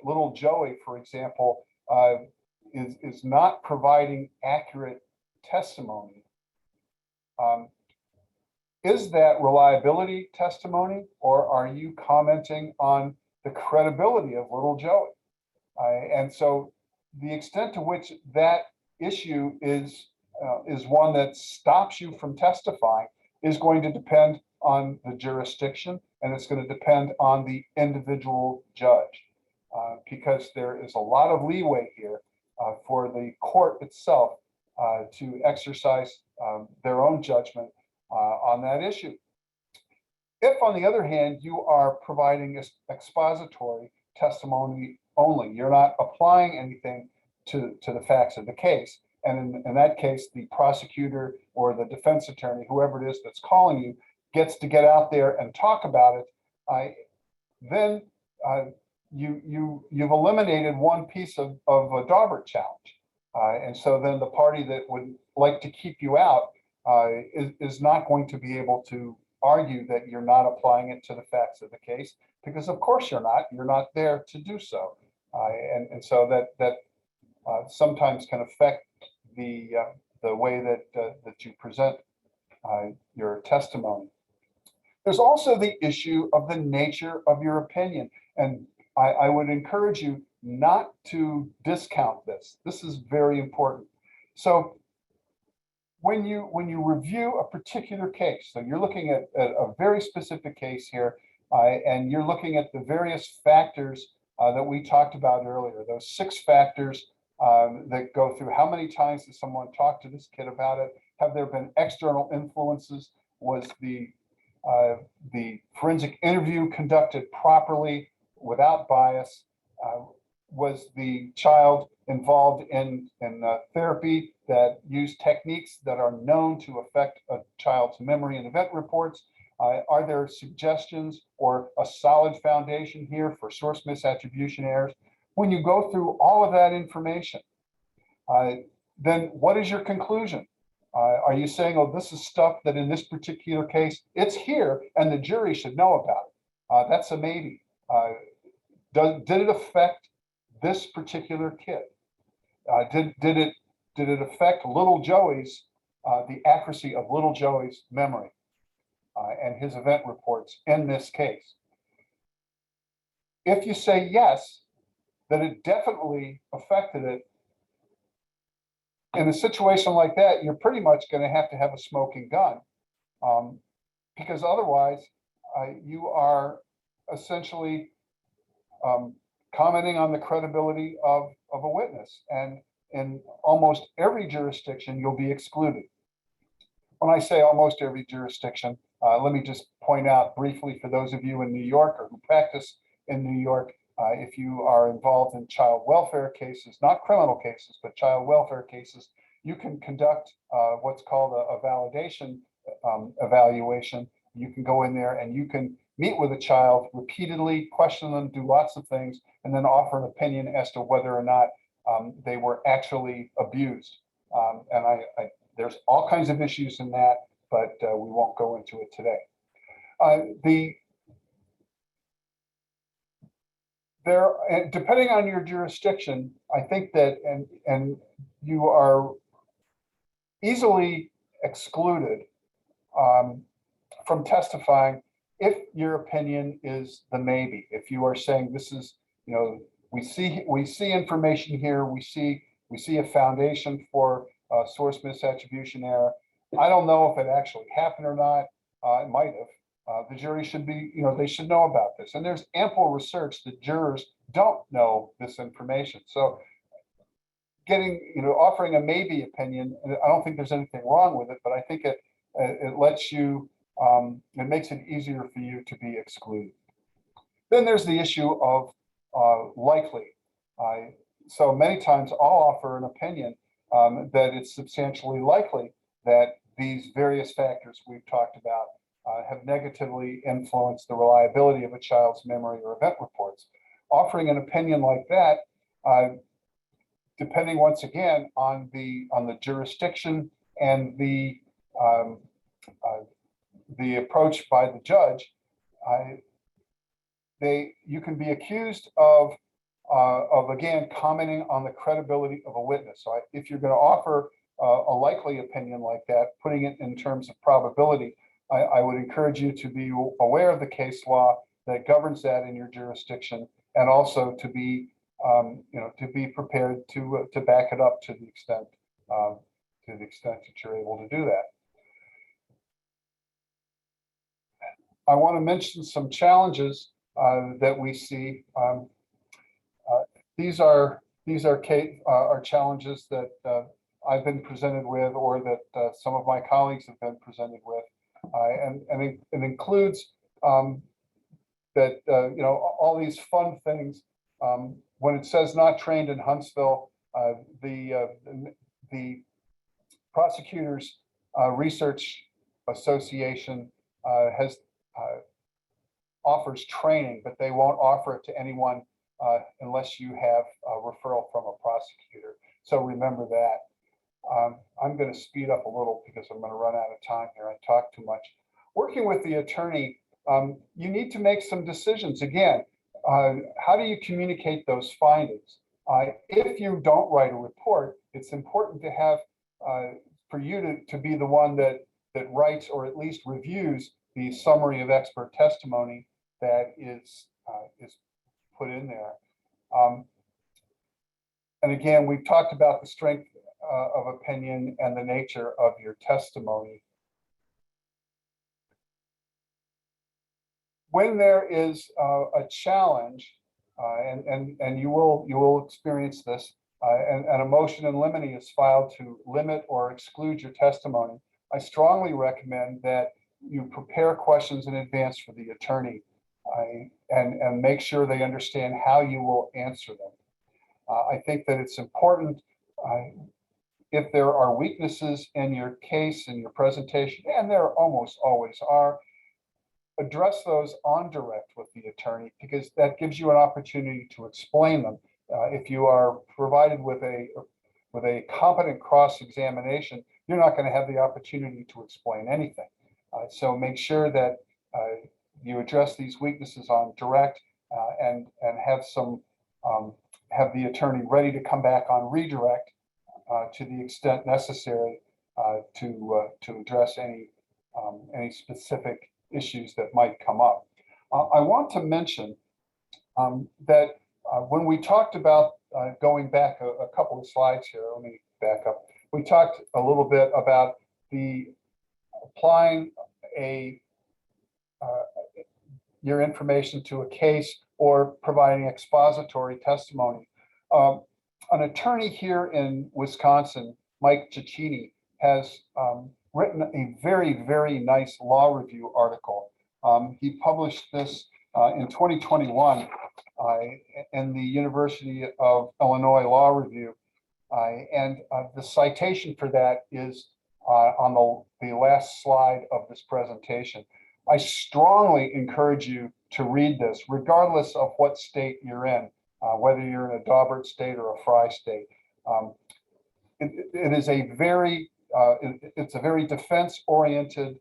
little Joey, for example, is not providing accurate testimony, is that reliability testimony, or are you commenting on the credibility of little Joey? And so the extent to which that issue is is one that stops you from testifying is going to depend on the jurisdiction, and it's going to depend on the individual judge, because there is a lot of leeway here for the court itself to exercise their own judgment on that issue. If, on the other hand, you are providing expository testimony only, you're not applying anything to the facts of the case, and in that case, the prosecutor or the defense attorney, whoever it is that's calling you, gets to get out there and talk about it, then you've eliminated one piece of a Daubert challenge. And so then the party that would like to keep you out is not going to be able to argue that you're not applying it to the facts of the case, because of course you're not there to do so. And so that sometimes can affect the way that you present your testimony. There's also the issue of the nature of your opinion. And I would encourage you not to discount this. This is very important. So when you review a particular case, so you're looking at a very specific case here, and you're looking at the various factors that we talked about earlier, those 6 factors that go through how many times did someone talk to this kid about it? Have there been external influences? Was the forensic interview conducted properly without bias? Was the child involved in therapy that used techniques that are known to affect a child's memory and event reports? Are there suggestions or a solid foundation here for source misattribution errors? When you go through all of that information, then what is your conclusion? Are you saying, oh, this is stuff that in this particular case, it's here and the jury should know about it? That's a maybe. Did it affect this particular kid? Did it affect little Joey's, the accuracy of little Joey's memory and his event reports in this case? If you say yes, that it definitely affected it, in a situation like that, you're pretty much going to have a smoking gun, because otherwise you are essentially commenting on the credibility of a witness. And in almost every jurisdiction, you'll be excluded. When I say almost every jurisdiction, let me just point out briefly for those of you in New York or who practice in New York, if you are involved in child welfare cases, not criminal cases, but child welfare cases, you can conduct what's called a validation evaluation. You can go in there and you can meet with a child repeatedly, question them, do lots of things, and then offer an opinion as to whether or not they were actually abused. And there's all kinds of issues in that, but we won't go into it today. Depending on your jurisdiction, I think that, and you are easily excluded from testifying if your opinion is the maybe. If you are saying this is, we see information here, we see a foundation for source misattribution error. I don't know if it actually happened or not. It might have. The jury should be, they should know about this. And there's ample research that jurors don't know this information. So offering a maybe opinion, I don't think there's anything wrong with it, but I think it lets you, it makes it easier for you to be excluded. Then there's the issue of likely. So many times I'll offer an opinion that it's substantially likely that these various factors we've talked about have negatively influenced the reliability of a child's memory or event reports. Offering an opinion like that, depending once again on the jurisdiction and the approach by the judge, you can be accused of again commenting on the credibility of a witness. So if you're going to offer a likely opinion like that, putting it in terms of probability, I would encourage you to be aware of the case law that governs that in your jurisdiction, and also to be prepared to back it up to the extent to the extent that you're able to do that. I want to mention some challenges that we see. These are challenges that I've been presented with, or that some of my colleagues have been presented with, and it includes that all these fun things. When it says not trained in Huntsville, the Prosecutors Research Association has offers training, but they won't offer it to anyone unless you have a referral from a prosecutor. So remember that. I'm going to speed up a little because I'm going to run out of time here. I talk too much. Working with the attorney, you need to make some decisions. Again, how do you communicate those findings? If you don't write a report, it's important to have for you to be the one that writes, or at least reviews, the summary of expert testimony that is put in there. And again, we've talked about the strength of opinion and the nature of your testimony. When there is a challenge, and you will experience this, and a motion in limine is filed to limit or exclude your testimony, I strongly recommend that you prepare questions in advance for the attorney, and make sure they understand how you will answer them. I think that it's important, if there are weaknesses in your case, in your presentation, and there almost always are, address those on direct with the attorney, because that gives you an opportunity to explain them. If you are provided with a competent cross-examination, you're not going to have the opportunity to explain anything. So make sure that you address these weaknesses on direct, and have the attorney ready to come back on redirect to the extent necessary to address any specific issues that might come up. I want to mention that when we talked about going back a couple of slides here, let me back up. We talked a little bit about the applying your information to a case or providing expository testimony. An attorney here in Wisconsin, Mike Cicchini, has written a very, very nice law review article. He published this in 2021 in the University of Illinois Law Review. And the citation for that is on the last slide of this presentation. I strongly encourage you to read this, regardless of what state you're in, whether you're in a Daubert state or a Frye state. It is a very it's a very defense-oriented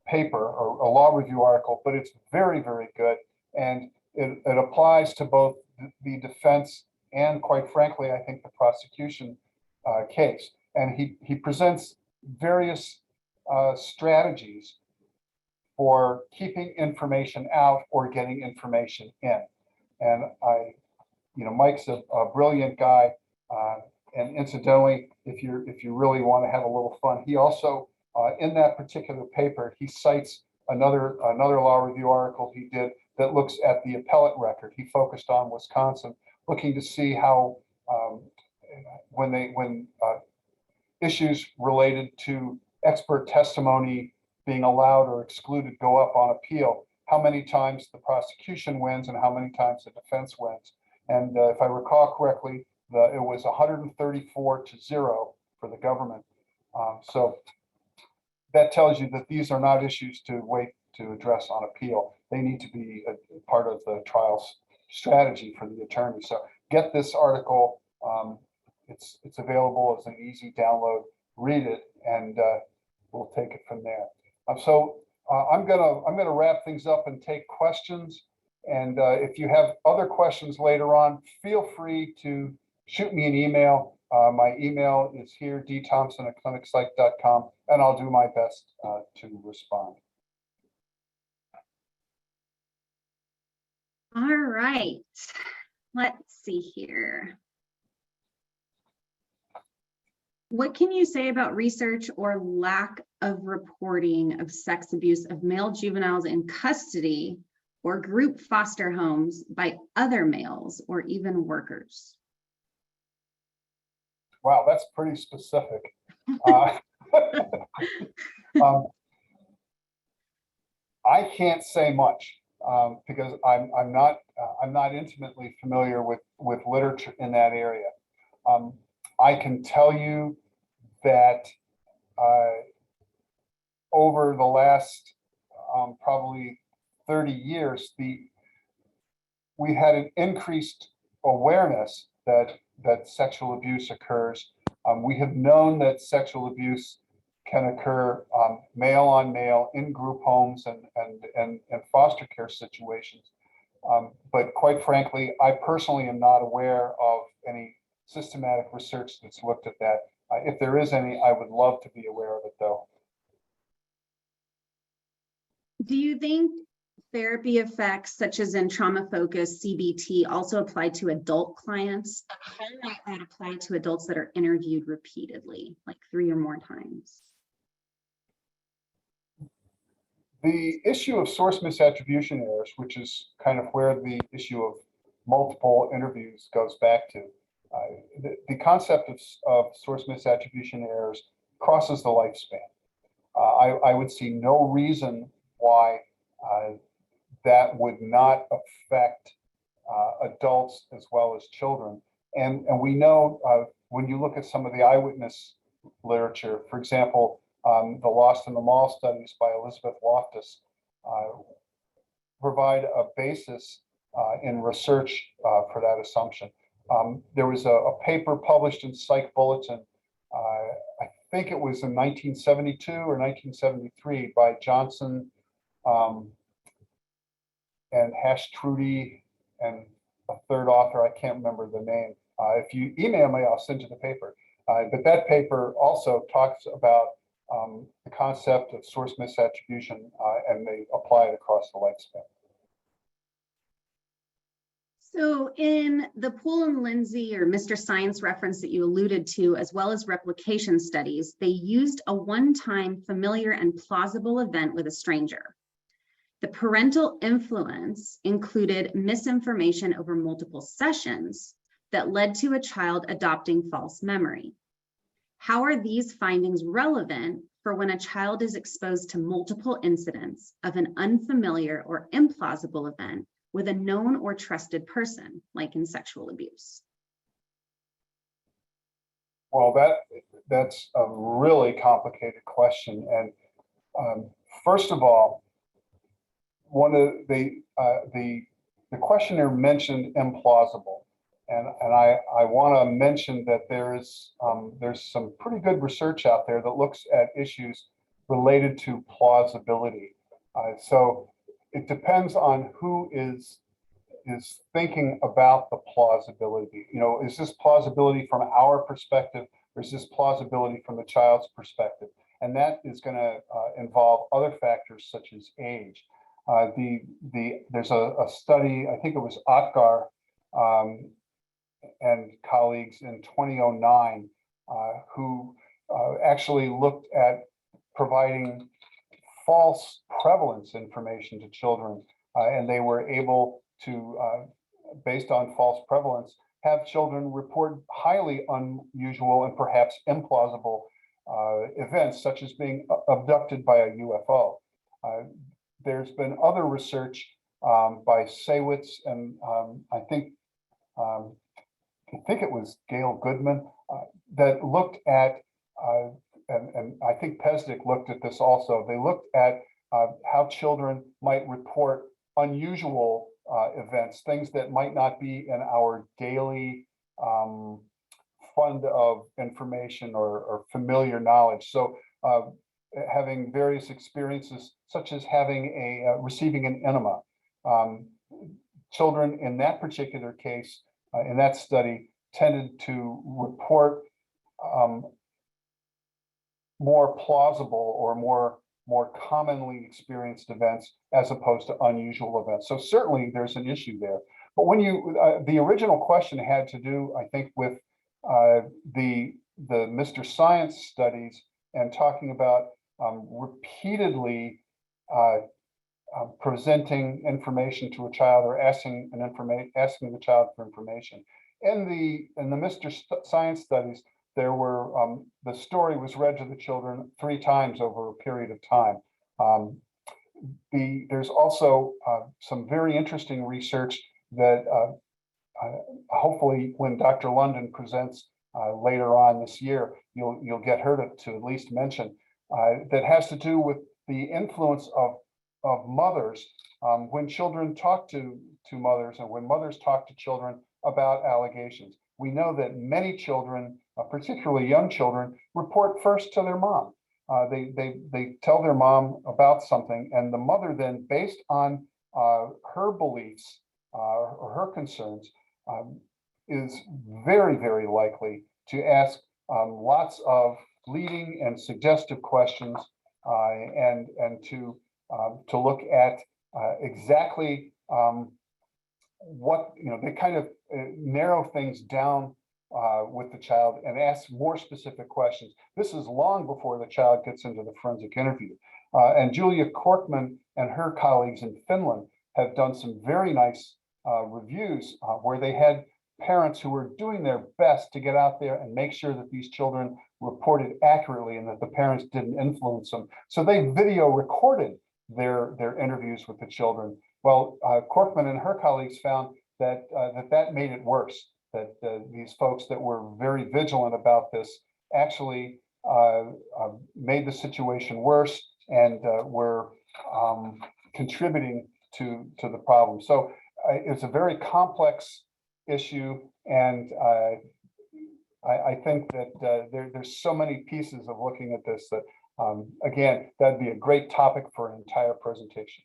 paper, or a law review article, but it's very, very good, and it applies to both the defense and, quite frankly, I think the prosecution case. And he presents various strategies for keeping information out or getting information in. And Mike's a brilliant guy. And incidentally, if you really want to have a little fun, he also, in that particular paper, he cites another law review article he did that looks at the appellate record. He focused on Wisconsin, looking to see how when issues related to expert testimony being allowed or excluded go up on appeal, how many times the prosecution wins and how many times the defense wins. And if I recall correctly, it was 134-0 for the government. So that tells you that these are not issues to wait to address on appeal. They need to be a part of the trial's strategy for the attorney. So get this article. It's available as an easy download. Read it, and we'll take it from there. So I'm gonna wrap things up and take questions. And if you have other questions later on, feel free to shoot me an email. My email is here, dthompson@clinicpsych.com, and I'll do my best to respond. All right, let's see here. What can you say about research or lack of reporting of sex abuse of male juveniles in custody or group foster homes by other males or even workers? Wow, that's pretty specific. Uh, um, I can't say much because I'm not intimately familiar with literature in that area. Um, I can tell you that uh, over the last probably 30 years, we had an increased awareness that sexual abuse occurs. We have known that sexual abuse can occur male on male in group homes and foster care situations. But quite frankly, I personally am not aware of any systematic research that's looked at that. If there is any, I would love to be aware of it, though. Do you think therapy effects such as in trauma-focused CBT also apply to adult clients? How might that apply to adults that are interviewed repeatedly, like 3 or more times? The issue of source misattribution errors, which is kind of where the issue of multiple interviews goes back to, the concept of source misattribution errors crosses the lifespan. I would see no reason why that would not affect adults as well as children. And we know when you look at some of the eyewitness literature, for example, the Lost in the Mall studies by Elizabeth Loftus provide a basis in research for that assumption. There was a paper published in Psych Bulletin, I think it was in 1972 or 1973 by Johnson and Trudy and a third author, I can't remember the name. If you email me, I'll send you the paper. But that paper also talks about the concept of source misattribution, and they apply it across the lifespan. So in the Poole and Lindsay or Mr. Science reference that you alluded to, as well as replication studies, they used a one-time familiar and plausible event with a stranger. The parental influence included misinformation over multiple sessions that led to a child adopting false memory. How are these findings relevant for when a child is exposed to multiple incidents of an unfamiliar or implausible event with a known or trusted person, like in sexual abuse? Well, that's a really complicated question. And first of all, one of the questionnaire mentioned implausible, and I want to mention that there's some pretty good research out there that looks at issues related to plausibility. So it depends on who is thinking about the plausibility. You know, is this plausibility from our perspective, or is this plausibility from the child's perspective? And that is going to involve other factors such as age. There's a study, I think it was Otgar and colleagues in 2009 who actually looked at providing false prevalence information to children, and they were able to, based on false prevalence, have children report highly unusual and perhaps implausible events, such as being abducted by a UFO. There's been other research by Saywitz and I think it was Gail Goodman that looked at, and I think Pesdick looked at this also. They looked at how children might report unusual events, things that might not be in our daily fund of information or familiar knowledge. So having various experiences, such as having receiving an enema. Children in that particular case, in that study, tended to report more plausible or more commonly experienced events as opposed to unusual events. So certainly there's an issue there. But when you, the original question had to do, I think, with the the Mr. Science studies and talking about repeatedly presenting information to a child or asking the child for information. In the Mr. Science studies, there were the story was read to the children 3 times over a period of time. There's also some very interesting research that hopefully when Dr. London presents later on this year, you'll get her to at least mention that has to do with the influence of mothers when children talk to mothers and when mothers talk to children about allegations. We know that many children, particularly young children, report first to their mom. They tell their mom about something, and the mother then, based on her beliefs or her concerns, is very, very likely to ask lots of leading and suggestive questions and to look at exactly what, they kind of narrow things down with the child and ask more specific questions. This is long before the child gets into the forensic interview. And Julia Korkman and her colleagues in Finland have done some very nice reviews where they had parents who were doing their best to get out there and make sure that these children reported accurately and that the parents didn't influence them. So they video recorded their interviews with the children. Well, Korkman and her colleagues found that that made it worse, that these folks that were very vigilant about this actually made the situation worse and were contributing to the problem. So it's a very complex issue, and I think that there's so many pieces of looking at this that, again, that'd be a great topic for an entire presentation.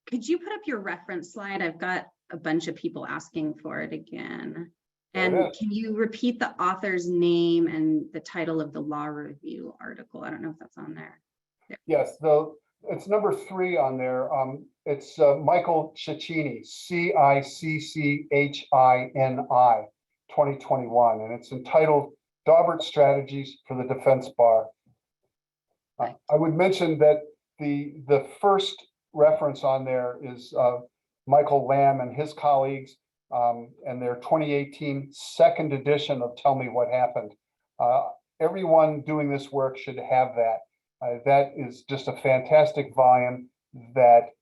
Could you put up your reference slide? I've got a bunch of people asking for it again. And can you repeat the author's name and the title of the law review article? I don't know if that's on there. Yes, though it's number 3 on there. It's Michael Cicchini, Cicchini, 2021, and it's entitled Daubert Strategies for the Defense Bar. Right. I would mention that the first reference on there is Michael Lamb and his colleagues and their 2018 second edition of Tell Me What Happened. Everyone doing this work should have that. That is just a fantastic volume that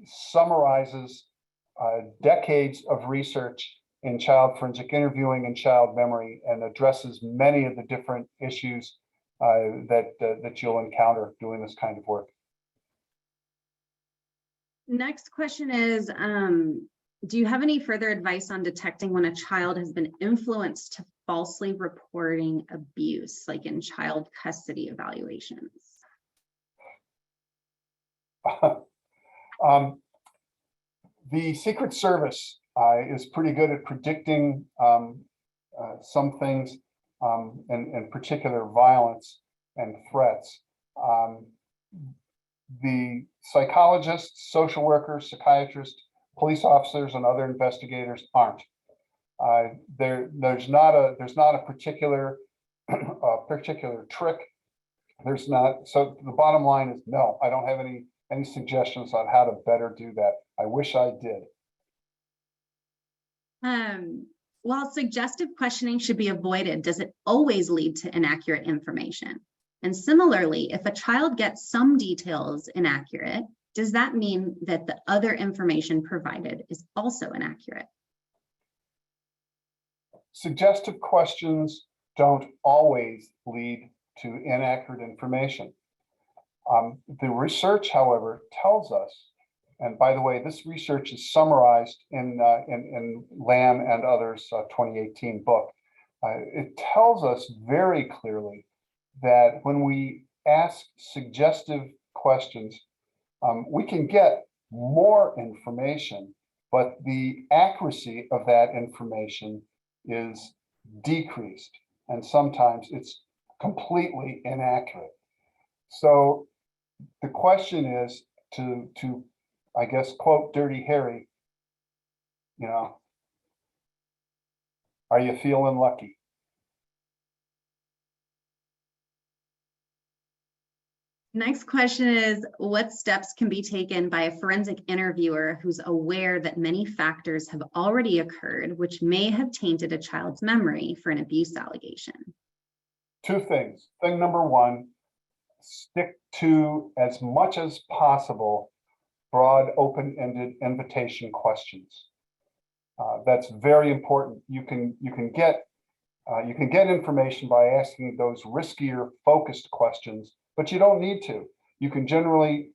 summarizes decades of research in child forensic interviewing and child memory and addresses many of the different issues that you'll encounter doing this kind of work. Next question is, do you have any further advice on detecting when a child has been influenced to falsely reporting abuse, like in child custody evaluations? The Secret Service is pretty good at predicting some things, in particular violence and threats. The psychologists, social workers, psychiatrists, police officers, and other investigators aren't. There's not a particular trick. There's not. So the bottom line is no. I don't have any suggestions on how to better do that. I wish I did. While suggestive questioning should be avoided, does it always lead to inaccurate information? And similarly, if a child gets some details inaccurate, does that mean that the other information provided is also inaccurate? Suggestive questions don't always lead to inaccurate information. The research, however, tells us, and by the way, this research is summarized in Lamb and others' 2018 book. It tells us very clearly that when we ask suggestive questions, we can get more information, but the accuracy of that information is decreased, and sometimes it's completely inaccurate. So the question is to I guess, quote, Dirty Harry, Are you feeling lucky? Next question is, what steps can be taken by a forensic interviewer who's aware that many factors have already occurred, which may have tainted a child's memory for an abuse allegation? Two things. Thing number one, stick to, as much as possible, broad, open-ended invitation questions. That's very important. You can get information by asking those riskier, focused questions, but you don't need to. You can generally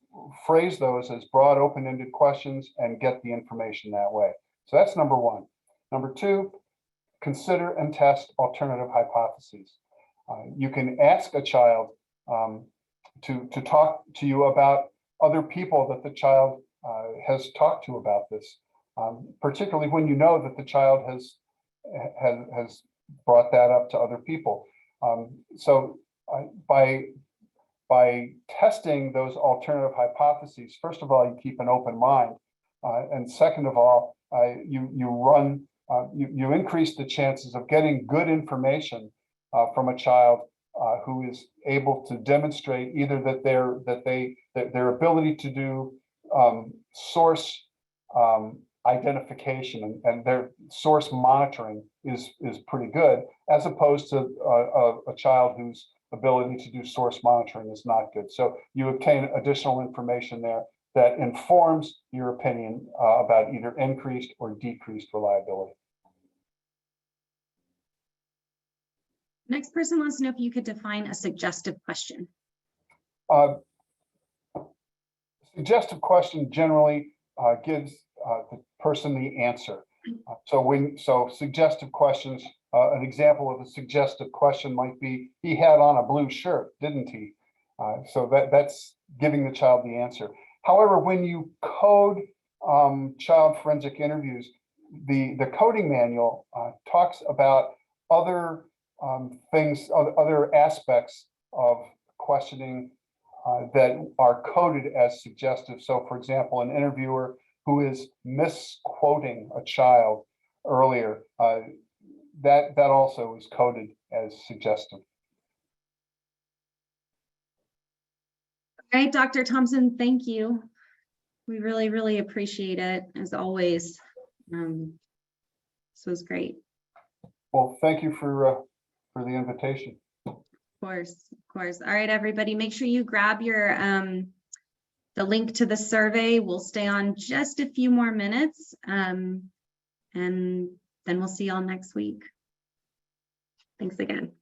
phrase those as broad, open-ended questions and get the information that way. So that's number one. Number two, consider and test alternative hypotheses. You can ask a child to talk to you about other people that the child has talked to about this, particularly when you know that the child has brought that up to other people. So by testing those alternative hypotheses, first of all, you keep an open mind, and second of all, you increase the chances of getting good information from a child who is able to demonstrate either that their ability to do source identification and their source monitoring is pretty good, as opposed to a child whose ability to do source monitoring is not good. So you obtain additional information there that informs your opinion about either increased or decreased reliability. Next person wants to know if you could define a suggestive question. Suggestive question generally gives the person the answer. So suggestive questions, an example of a suggestive question might be, he had on a blue shirt, didn't he? So that's giving the child the answer. However, when you code child forensic interviews, the coding manual talks about other things, other aspects of questioning that are coded as suggestive. So for example, an interviewer who is misquoting a child earlier, that also is coded as suggestive. All right, Dr. Thompson, thank you. We really, really appreciate it, as always. This was great. Well, thank you for the invitation. Of course, of course. All right, everybody, make sure you grab your the link to the survey. We'll stay on just a few more minutes, and then we'll see y'all next week. Thanks again.